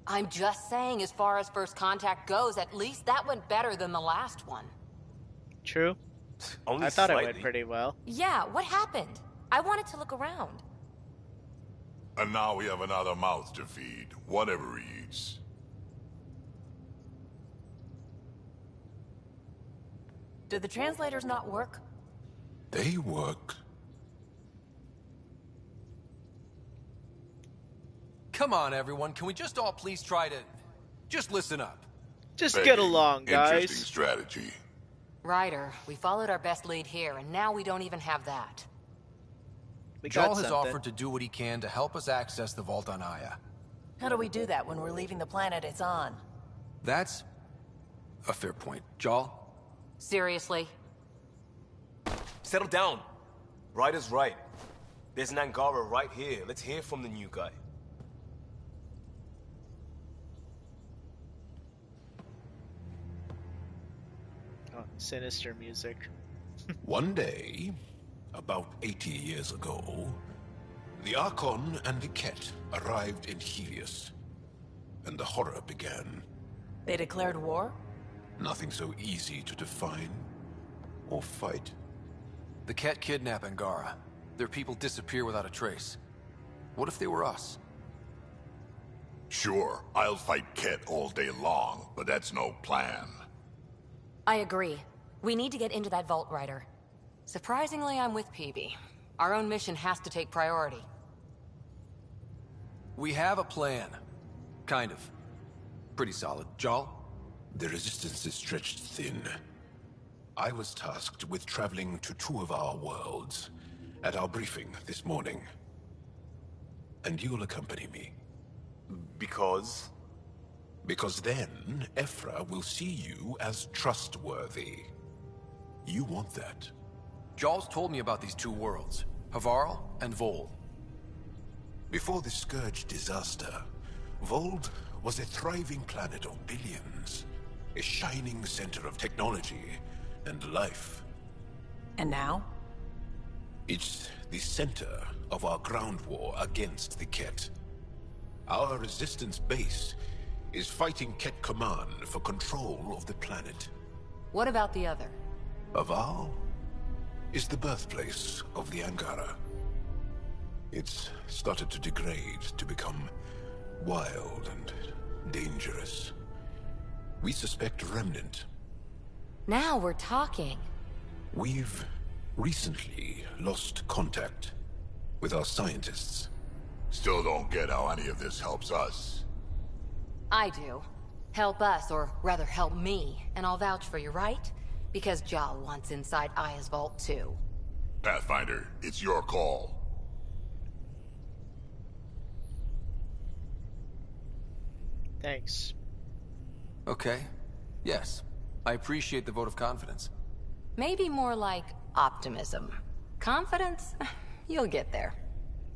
I'm just saying, as far as first contact goes, at least that went better than the last one. True. Only I thought slightly. it went pretty well. Yeah, what happened? I wanted to look around. And now we have another mouth to feed, whatever he eats. Did the translators not work? They work. Come on, everyone. Can we just all please try to... just listen up? Just get along, guys. Interesting strategy. Ryder, we followed our best lead here, and now we don't even have that. Jarl has offered to do what he can to help us access the vault on Aya. How do we do that when we're leaving the planet it's on? That's a fair point. Jarl? Seriously? Settle down. Ryder's right. There's an Angara right here. Let's hear from the new guy. Oh, sinister music. One day, about 80 years ago, the Archon and the Ket arrived in Helios, and the horror began. They declared war? Nothing so easy to define or fight. The Ket kidnap Angara. Their people disappear without a trace. What if they were us? Sure, I'll fight Ket all day long, but that's no plan. I agree. We need to get into that vault, Ryder. Surprisingly, I'm with PB. Our own mission has to take priority. We have a plan. Kind of. Pretty solid. Jarl? The resistance is stretched thin. I was tasked with traveling to two of our worlds at our briefing this morning. And you'll accompany me. Because? Because then, Ephra will see you as trustworthy. You want that. Jarl's told me about these two worlds, Havarl and Vol. Before the Scourge disaster, Vold was a thriving planet of billions. A shining center of technology and life. And now? It's the center of our ground war against the Ket. Our resistance base is fighting Ket Command for control of the planet. What about the other? Havarl is the birthplace of the Angara. It's started to degrade, to become wild and dangerous. We suspect Remnant. Now we're talking. We've recently lost contact with our scientists. Still don't get how any of this helps us. I do. Help us, or rather help me, and I'll vouch for you, right? Because Jarl wants inside Aya's vault too. Pathfinder, it's your call. Thanks. Okay. Yes. I appreciate the vote of confidence. Maybe more like optimism. Confidence? You'll get there.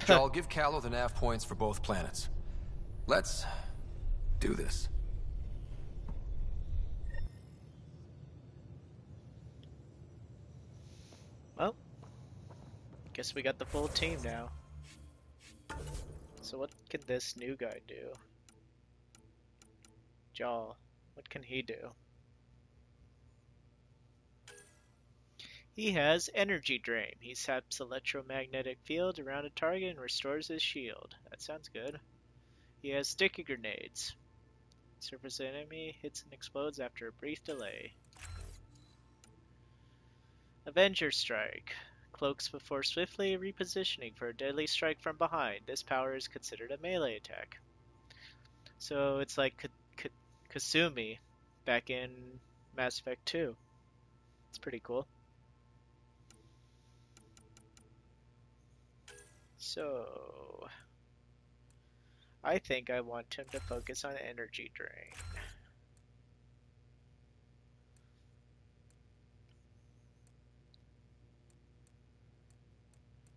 Jarl, give Callow the nav points for both planets. Let's do this. Well, guess we got the full team now. So what can this new guy do? Jaw, what can he do? He has Energy Drain. He saps electromagnetic field around a target and restores his shield. That sounds good. He has Sticky Grenades. Surface enemy hits and explodes after a brief delay. Avenger Strike. Cloaks before swiftly repositioning for a deadly strike from behind. This power is considered a melee attack. So it's like Kasumi back in Mass Effect 2. It's pretty cool. So I think I want him to focus on Energy Drain.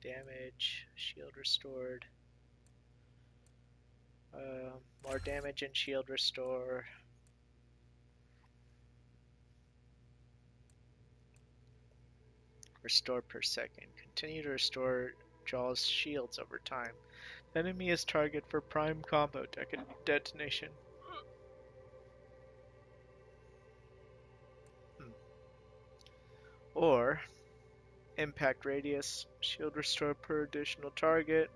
Damage, shield restored. More damage and shield restore. Restore per second. Continue to restore Jaw's shields over time. The enemy is target for prime combo detonation. Or impact radius, shield restore per additional target.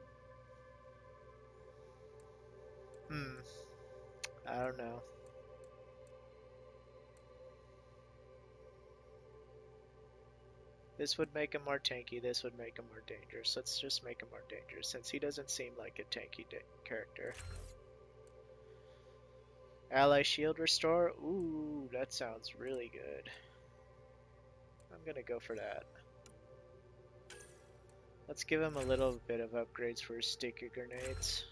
I don't know. This would make him more tanky, this would make him more dangerous. Let's just make him more dangerous, since he doesn't seem like a tanky character. Ally shield restore? Ooh, that sounds really good. I'm gonna go for that. Let's give him a little bit of upgrades for his sticky grenades.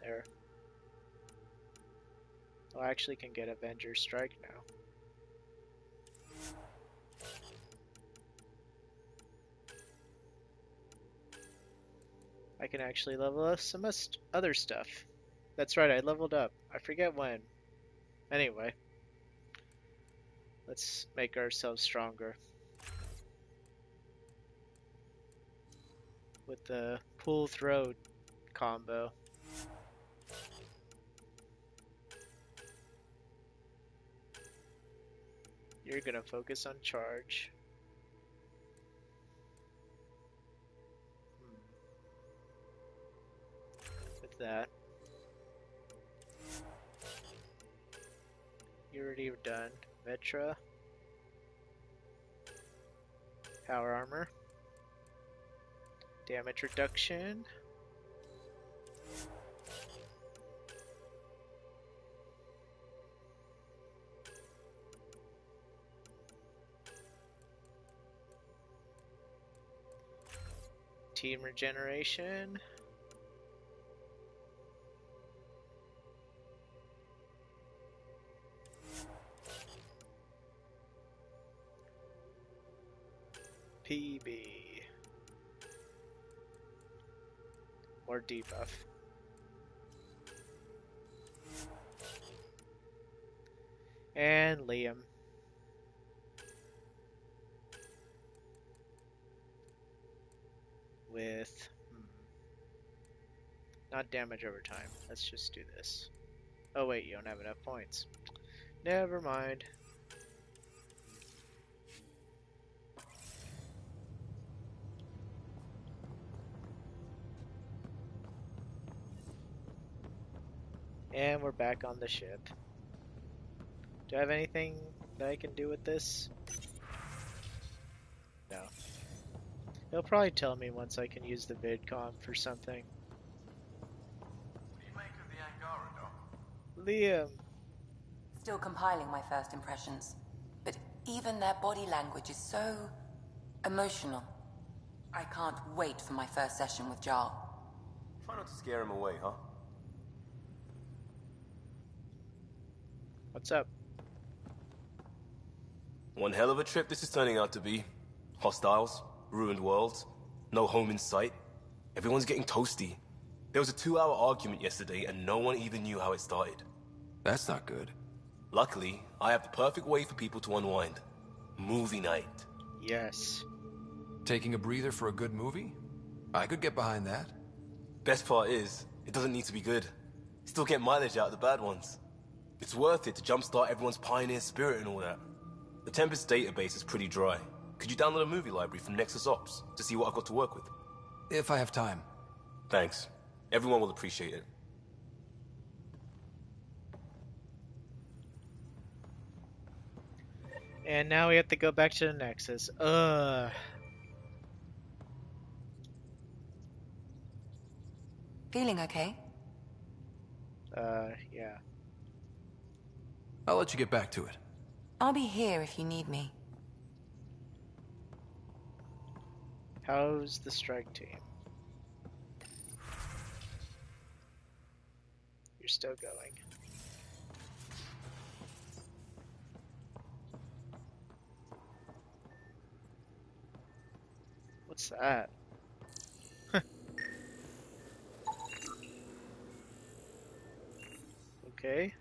There. Oh, I actually can get Avenger Strike now. I can actually level up some other stuff. That's right, I leveled up. I forget when. Anyway. Let's make ourselves stronger. With the pull throw combo. You're gonna focus on charge. With that. You're already done. Vetra. Power armor. Damage reduction. Team regeneration. PB. More debuff. And Liam. With not damage over time. Let's just do this. Oh wait, you don't have enough points. Never mind. And we're back on the ship. Do I have anything that I can do with this? No. He'll probably tell me once I can use the vidcom for something. What do you make of the Angara, Doc? Liam! Still compiling my first impressions. But even their body language is so emotional. I can't wait for my first session with Jarl. Try not to scare him away, huh? What's up? One hell of a trip this is turning out to be. Hostiles, ruined worlds, no home in sight. Everyone's getting toasty. There was a 2-hour argument yesterday and no one even knew how it started. That's not good. Luckily, I have the perfect way for people to unwind. Movie night. Yes. Taking a breather for a good movie? I could get behind that. Best part is, it doesn't need to be good. Still get mileage out of the bad ones. It's worth it to jumpstart everyone's pioneer spirit and all that. The Tempest database is pretty dry. Could you download a movie library from Nexus Ops to see what I've got to work with? If I have time. Thanks. Everyone will appreciate it. And now we have to go back to the Nexus. Feeling okay? Yeah. I'll let you get back to it. I'll be here if you need me. How's the strike team? You're still going. What's that? Okay.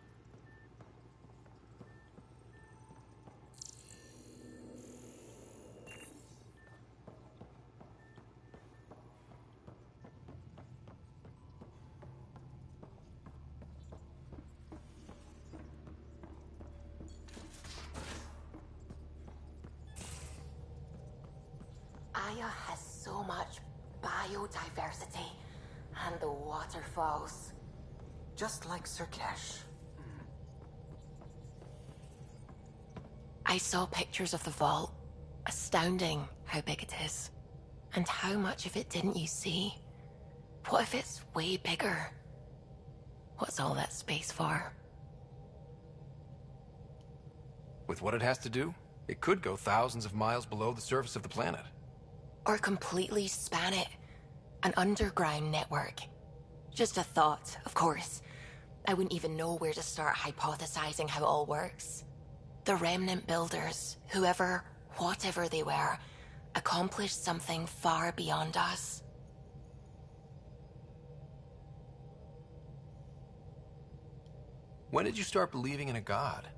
Aya has so much biodiversity and the waterfalls. Just like Sirkesh. I saw pictures of the vault. Astounding how big it is. And how much of it didn't you see? What if it's way bigger? What's all that space for? With what it has to do, it could go thousands of miles below the surface of the planet. Or completely span it. An underground network. Just a thought, of course. I wouldn't even know where to start hypothesizing how it all works. The Remnant builders, whoever, whatever they were, accomplished something far beyond us. When did you start believing in a god?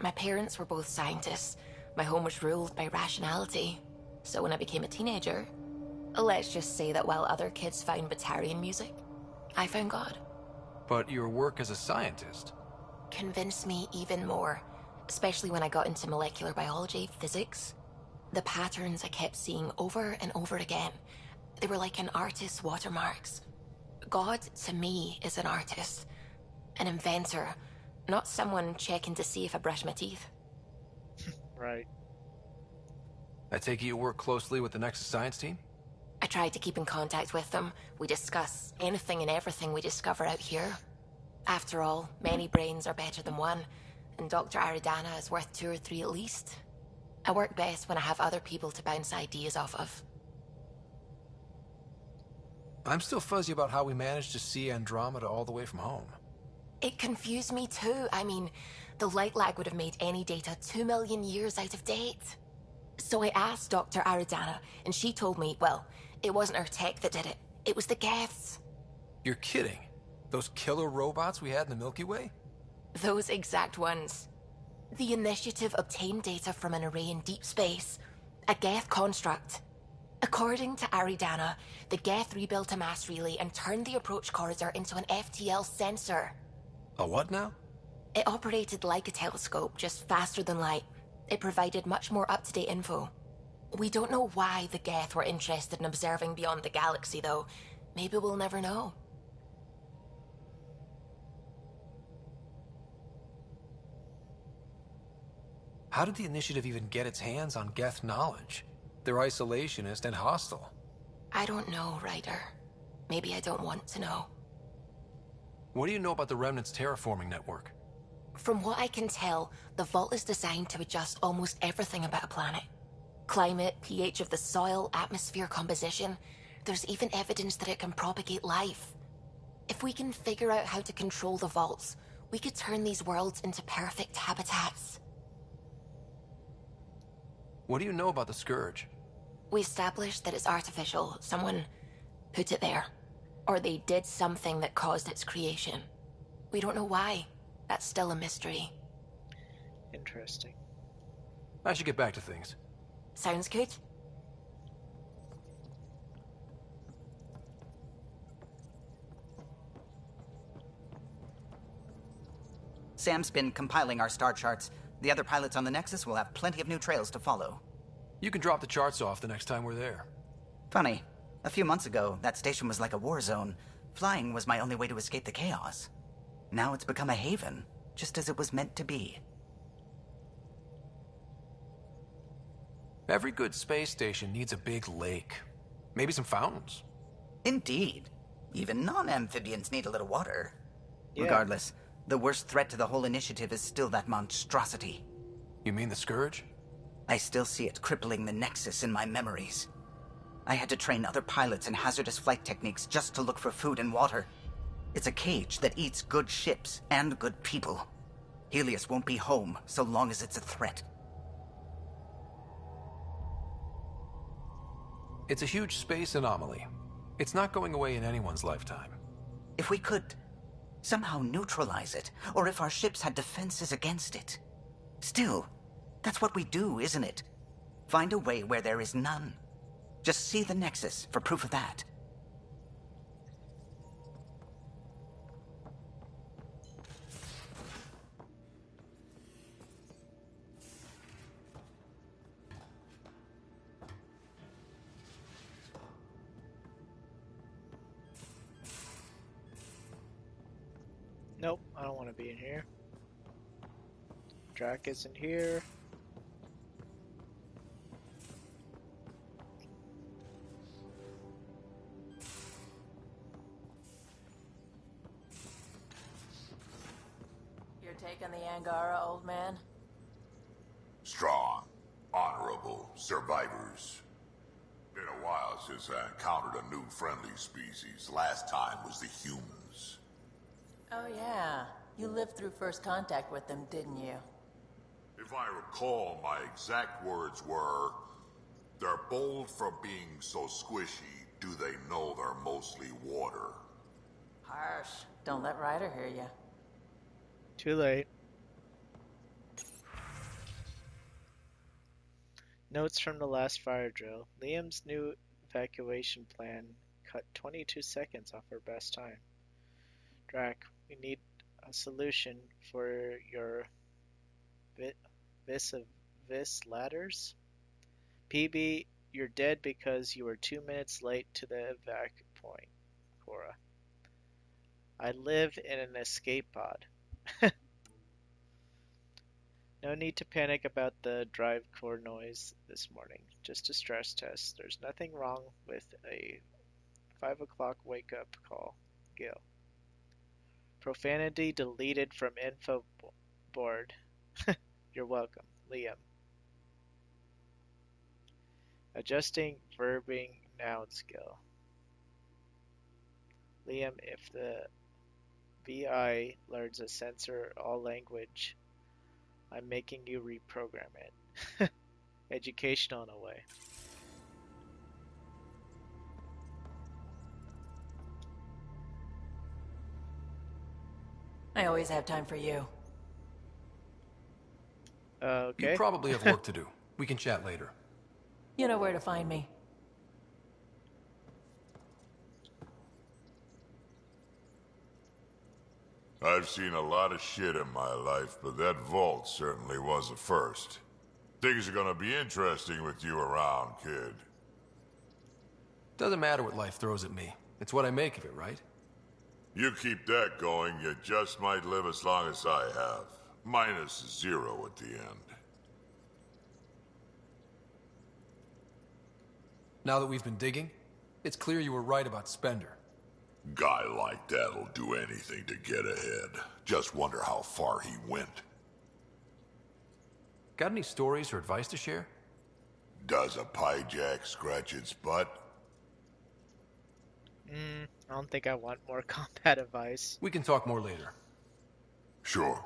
My parents were both scientists. My home was ruled by rationality. So when I became a teenager, let's just say that while other kids found Batarian music, I found God. But your work as a scientist Convinced me even more, especially when I got into molecular biology, physics. The patterns I kept seeing over and over again, they were like an artist's watermarks. God, to me, is an artist. An inventor, not someone checking to see if I brush my teeth. Right. I take it you work closely with the Nexus science team? I tried to keep in contact with them. We discuss anything and everything we discover out here. After all, many brains are better than one, and Dr. Aridana is worth 2 or 3 at least. I work best when I have other people to bounce ideas off of. I'm still fuzzy about how we managed to see Andromeda all the way from home. It confused me too. I mean, the light lag would have made any data 2 million years out of date. So I asked Dr. Aridana, and she told me, well, it wasn't her tech that did it. It was the Geths. You're kidding. Those killer robots we had in the Milky Way? Those exact ones. The initiative obtained data from an array in deep space, a Geth construct. According to Aridana, the Geth rebuilt a mass relay and turned the approach corridor into an FTL sensor. A what now? It operated like a telescope, just faster than light. It provided much more up-to-date info. We don't know why the Geth were interested in observing beyond the galaxy, though. Maybe we'll never know. How did the Initiative even get its hands on Geth knowledge? They're isolationist and hostile. I don't know, Ryder. Maybe I don't want to know. What do you know about the Remnant's terraforming network? From what I can tell, the Vault is designed to adjust almost everything about a planet. Climate, pH of the soil, atmosphere composition. There's even evidence that it can propagate life. If we can figure out how to control the Vaults, we could turn these worlds into perfect habitats. What do you know about the Scourge? We established that it's artificial. Someone put it there. Or they did something that caused its creation. We don't know why. That's still a mystery. Interesting. I should get back to things. Sounds good. Sam's been compiling our star charts. The other pilots on the Nexus will have plenty of new trails to follow. You can drop the charts off the next time we're there. Funny. A few months ago, that station was like a war zone. Flying was my only way to escape the chaos. Now it's become a haven, just as it was meant to be. Every good space station needs a big lake. Maybe some fountains. Indeed. Even non-amphibians need a little water. Yeah. Regardless, the worst threat to the whole initiative is still that monstrosity. You mean the Scourge? I still see it crippling the Nexus in my memories. I had to train other pilots in hazardous flight techniques just to look for food and water. It's a cage that eats good ships and good people. Helios won't be home so long as it's a threat. It's a huge space anomaly. It's not going away in anyone's lifetime. If we could somehow neutralize it, or if our ships had defenses against it. Still, that's what we do, isn't it? Find a way where there is none. Just see the Nexus for proof of that. Nope, I don't want to be in here. Drac isn't here. You're taking the Angara, old man? Strong, honorable survivors. Been a while since I encountered a new friendly species. Last time was the humans. Oh yeah, you lived through first contact with them, didn't you? If I recall, my exact words were, "They're bold for being so squishy, do they know they're mostly water?" Harsh. Don't let Ryder hear you. Too late. Notes from the last fire drill. Liam's new evacuation plan cut 22 seconds off our best time. Drac, we need a solution for your vis ladders. PB, you're dead because you were 2 minutes late to the evac point. Cora. I live in an escape pod. No need to panic about the drive core noise this morning. Just a stress test. There's nothing wrong with a 5 o'clock wake up call. Gil. Profanity deleted from info board. You're welcome. Liam. Adjusting verbing noun skill. Liam, if the VI learns a censor all language, I'm making you reprogram it. Education on the way. I always have time for you. Okay. You probably have work to do. We can chat later. You know where to find me. I've seen a lot of shit in my life, but that vault certainly was a first. Things are gonna be interesting with you around, kid. Doesn't matter what life throws at me. It's what I make of it, right? You keep that going, you just might live as long as I have. Minus 0 at the end. Now that we've been digging, it's clear you were right about Spender. Guy like that'll do anything to get ahead. Just wonder how far he went. Got any stories or advice to share? Does a piejack scratch its butt? I don't think I want more combat advice. We can talk more later. Sure.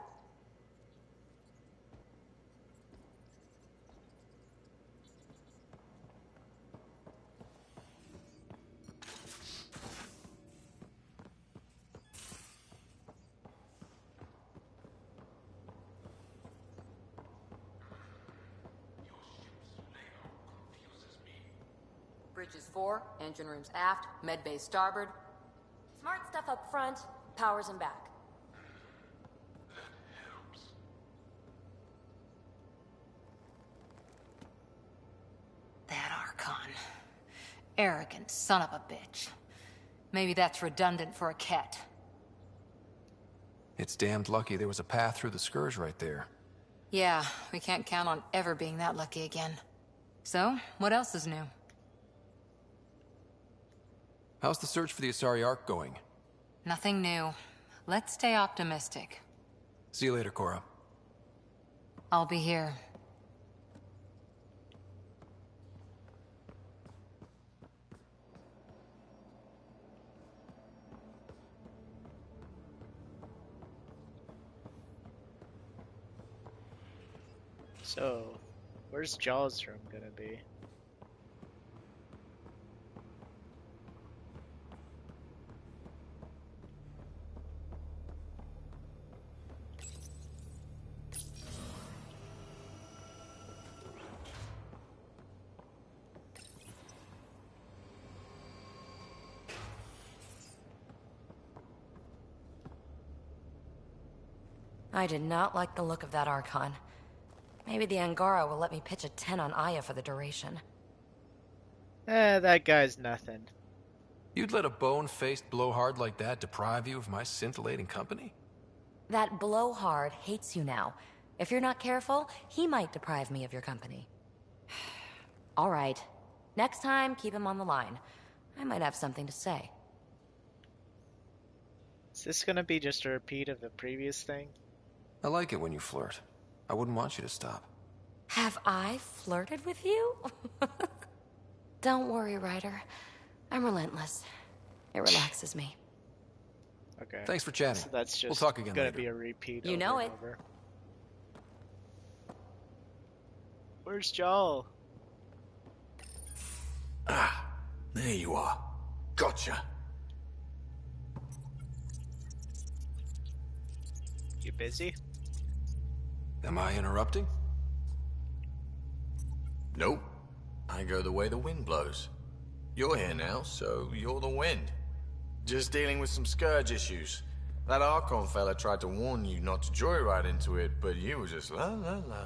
Bridges 4, engine rooms aft, med bay starboard. Smart stuff up front, powers in back. Arrogant son of a bitch. Maybe that's redundant for a cat. It's damned lucky there was a path through the Scourge right there. Yeah, we can't count on ever being that lucky again. So, what else is new? How's the search for the Asari Ark going? Nothing new. Let's stay optimistic. See you later, Cora. I'll be here. So, where's Jaws' room gonna be? I did not like the look of that Archon. Maybe the Angara will let me pitch a 10 on Aya for the duration. That guy's nothing. You'd let a bone-faced blowhard like that deprive you of my scintillating company? That blowhard hates you now. If you're not careful, he might deprive me of your company. All right. Next time, keep him on the line. I might have something to say. Is this gonna be just a repeat of the previous thing? I like it when you flirt. I wouldn't want you to stop. Have I flirted with you? Don't worry, Ryder. I'm relentless. It relaxes me. Okay. Thanks for chatting. So that's just we'll talk again gonna later. be a repeat. You over know and it. Over. Where's Joel? Ah, there you are. Gotcha. You busy? Am I interrupting? Nope. I go the way the wind blows. You're here now, so you're the wind. Just dealing with some Scourge issues. That Archon fella tried to warn you not to joyride into it, but you were just la la la.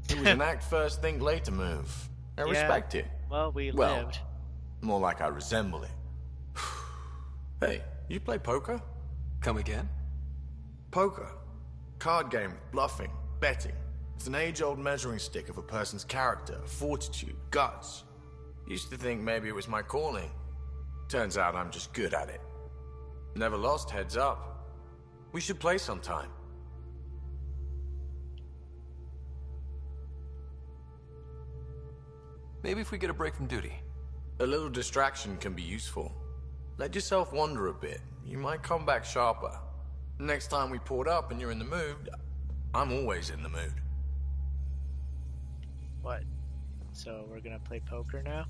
It was an act first, think later move. I respect it. Well, we Well, lived. more like I resemble it. Hey, you play poker? Come again? Poker. Card game with bluffing, betting. It's an age-old measuring stick of a person's character, fortitude, guts. Used to think maybe it was my calling. Turns out I'm just good at it. Never lost heads up. We should play sometime. Maybe if we get a break from duty. A little distraction can be useful. Let yourself wander a bit. You might come back sharper. Next time we port up and you're in the mood, I'm always in the mood. What? So we're gonna play poker now?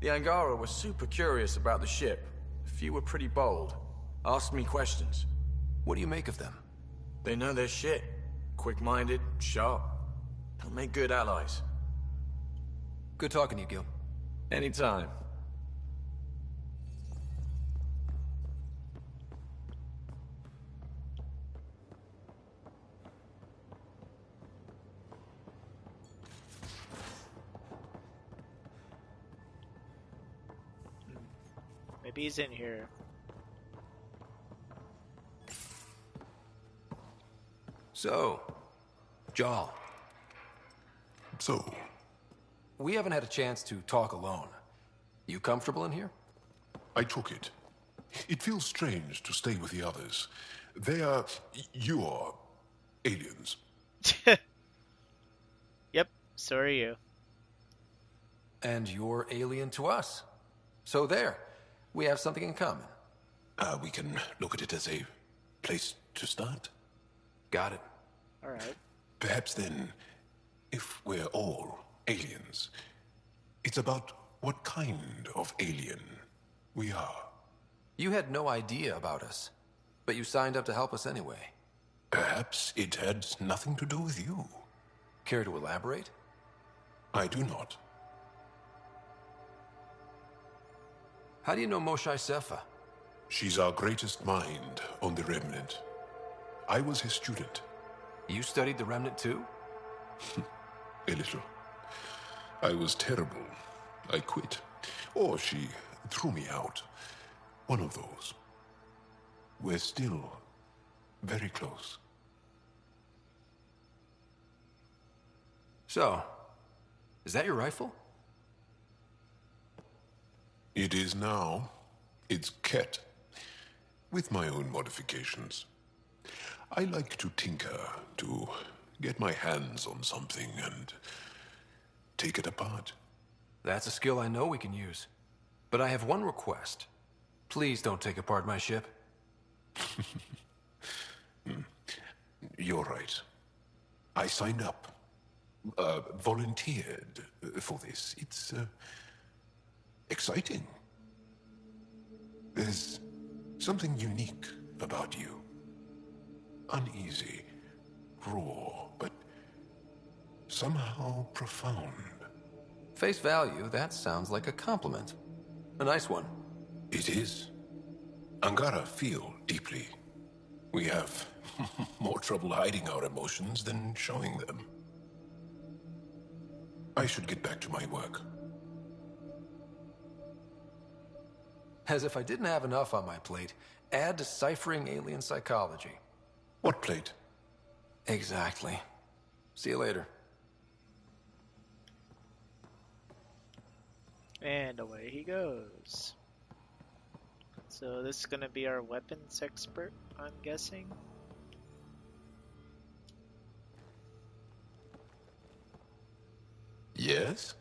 The Angara was super curious about the ship. A few were pretty bold. Asked me questions. What do you make of them? They know their shit. Quick-minded, sharp. They'll make good allies. Good talking to you, Gil. Anytime. Maybe he's in here. So, Jal. So? We haven't had a chance to talk alone. You comfortable in here? I took it. It feels strange to stay with the others. They are... you are... aliens. Yep, so are you. And you're alien to us. So there. We have something in common. We can look at it as a place to start. Got it. Alright. Perhaps then, if we're all aliens, it's about what kind of alien we are. You had no idea about us, but you signed up to help us anyway. Perhaps it had nothing to do with you. Care to elaborate? I do not. How do you know Moshae Sefa? She's our greatest mind on the Remnant. I was his student. You studied the Remnant too? A little. I was terrible. I quit. Or she threw me out. One of those. We're still very close. So, is that your rifle? It is now. It's Ket. With my own modifications. I like to tinker, to get my hands on something and take it apart. That's a skill I know we can use. But I have one request. Please don't take apart my ship. You're right. I signed up. Volunteered for this. It's exciting. There's something unique about you. Uneasy, raw, but somehow profound. Face value, that sounds like a compliment. A nice one. It is. Angara feel deeply. We have more trouble hiding our emotions than showing them. I should get back to my work. As if I didn't have enough on my plate, add deciphering alien psychology. What plate? Exactly. See you later. And away he goes. So this is gonna be our weapons expert, I'm guessing. Yes?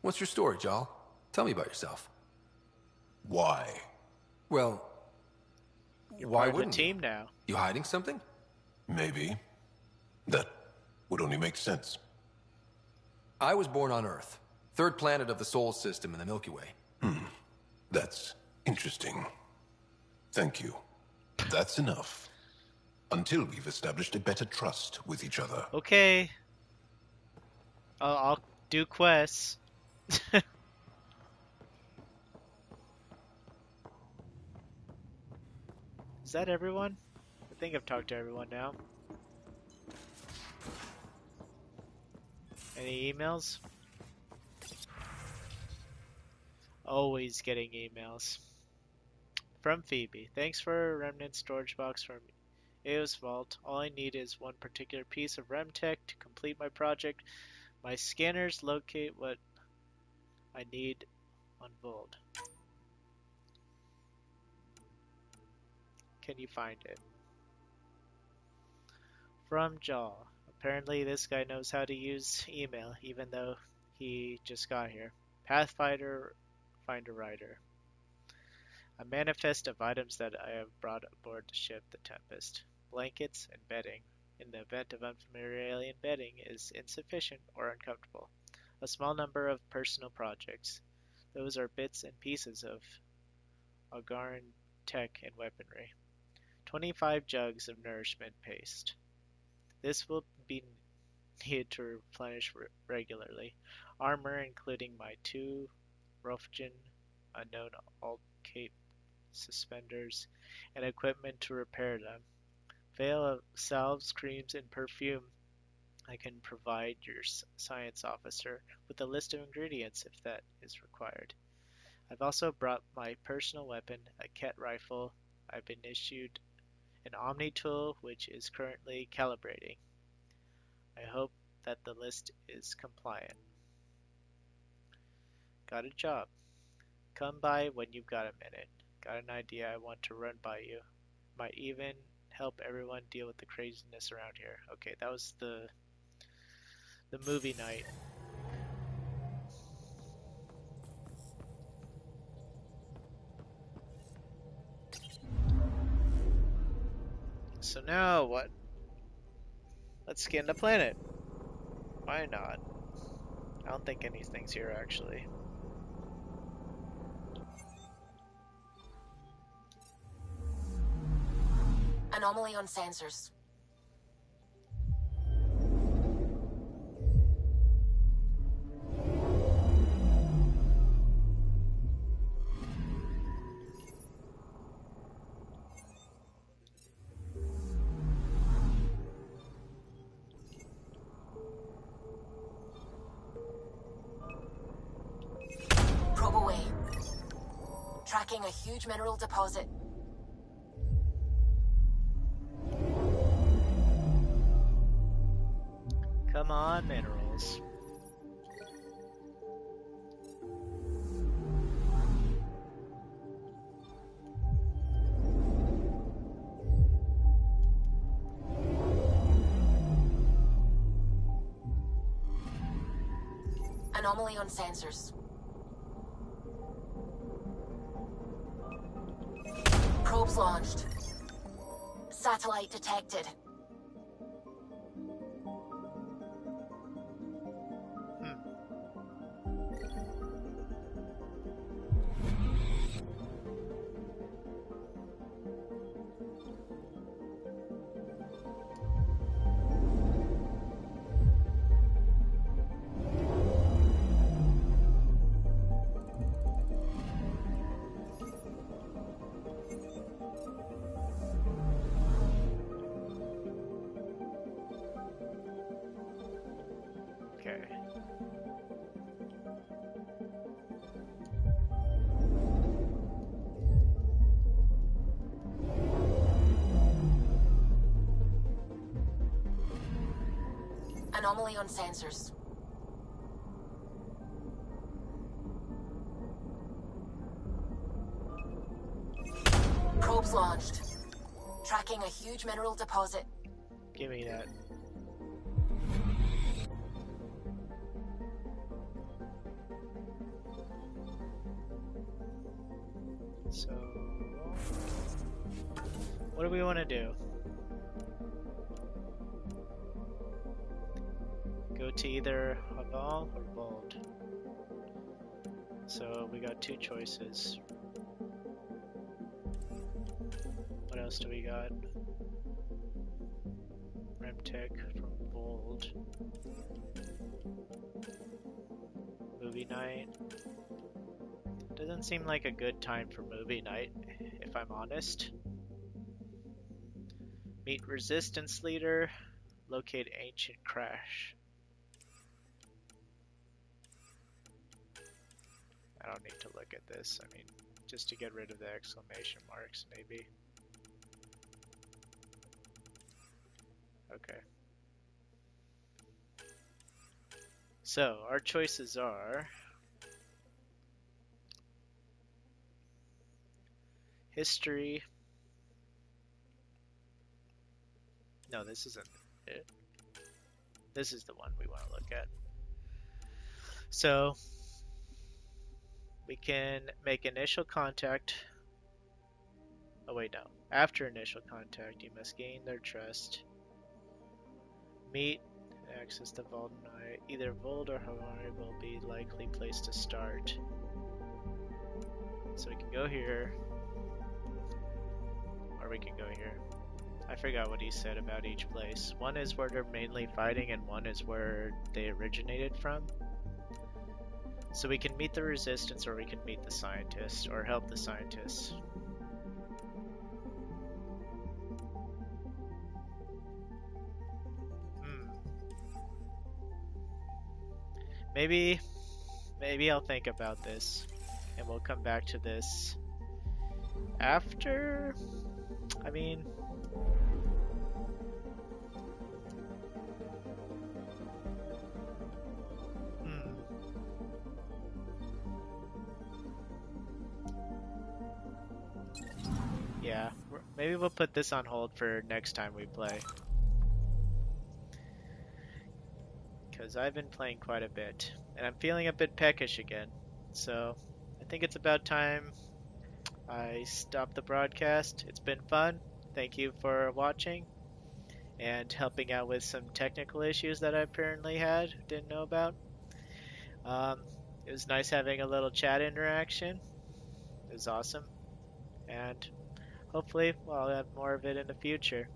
What's your story, Jal? Tell me about yourself. Why? Well, You're why part of the wouldn't team now. You hiding something? Maybe. That would only make sense. I was born on Earth, third planet of the Sol system in the Milky Way. That's interesting. Thank you. That's enough. Until we've established a better trust with each other. Okay. I'll do quests. Is that everyone? I think I've talked to everyone now. Any emails? Always getting emails. From Phoebe. Thanks for a remnant storage box from Eos Vault. All I need is one particular piece of REM tech to complete my project. My scanners locate what I need on Vold. Can you find it? From Jaw. Apparently this guy knows how to use email, even though he just got here. Pathfinder, find a writer. A manifest of items that I have brought aboard the ship, the Tempest. Blankets and bedding. In the event of unfamiliar alien bedding is insufficient or uncomfortable. A small number of personal projects. Those are bits and pieces of Algaran tech and weaponry. 25 jugs of nourishment paste. This will be needed to replenish regularly. Armor, including my 2 Rofgen unknown alt-cape suspenders, and equipment to repair them. Veil of salves, creams, and perfume. I can provide your science officer with a list of ingredients if that is required. I've also brought my personal weapon, a Ket rifle. I've been issued an Omni tool, which is currently calibrating. I hope that the list is compliant. Got a job. Come by when you've got a minute. Got an idea I want to run by you. Might even help everyone deal with the craziness around here. Okay, that was the movie night. So now what? Let's scan the planet. Why not? I don't think anything's here actually. Anomaly on sensors. Tracking a huge mineral deposit. Come on, minerals. Anomaly on sensors. Probes launched. Satellite detected. Okay. Anomaly on sensors. Probes launched. Tracking a huge mineral deposit. Give me that. So, what do we want to do? Go to either Haval or Bold. So we got two choices. What else do we got? Remtech from Bold. Movie night. Doesn't seem like a good time for movie night, if I'm honest. Meet Resistance Leader. Locate Ancient Crash. I don't need to look at this. I mean, just to get rid of the exclamation marks, maybe. Okay. So, our choices are history. No, this isn't it. This is the one we want to look at. So, we can make initial contact. Oh wait, no. After initial contact, you must gain their trust. Meet and access the vault. Either Vold or Havari will be likely place to start. So we can go here, or we can go here. I forgot what he said about each place. One is where they're mainly fighting, and one is where they originated from. So we can meet the resistance, or we can meet the scientists, or help the scientists. Maybe I'll think about this, and we'll come back to this after. I mean, yeah, maybe we'll put this on hold for next time we play. Because I've been playing quite a bit, and I'm feeling a bit peckish again. So, I think it's about time I stop the broadcast. It's been fun. Thank you for watching and helping out with some technical issues that I apparently had, didn't know about. It was nice having a little chat interaction. It was awesome. And hopefully I'll have more of it in the future.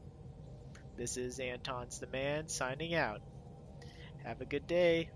This is Anton's the Man signing out. Have a good day.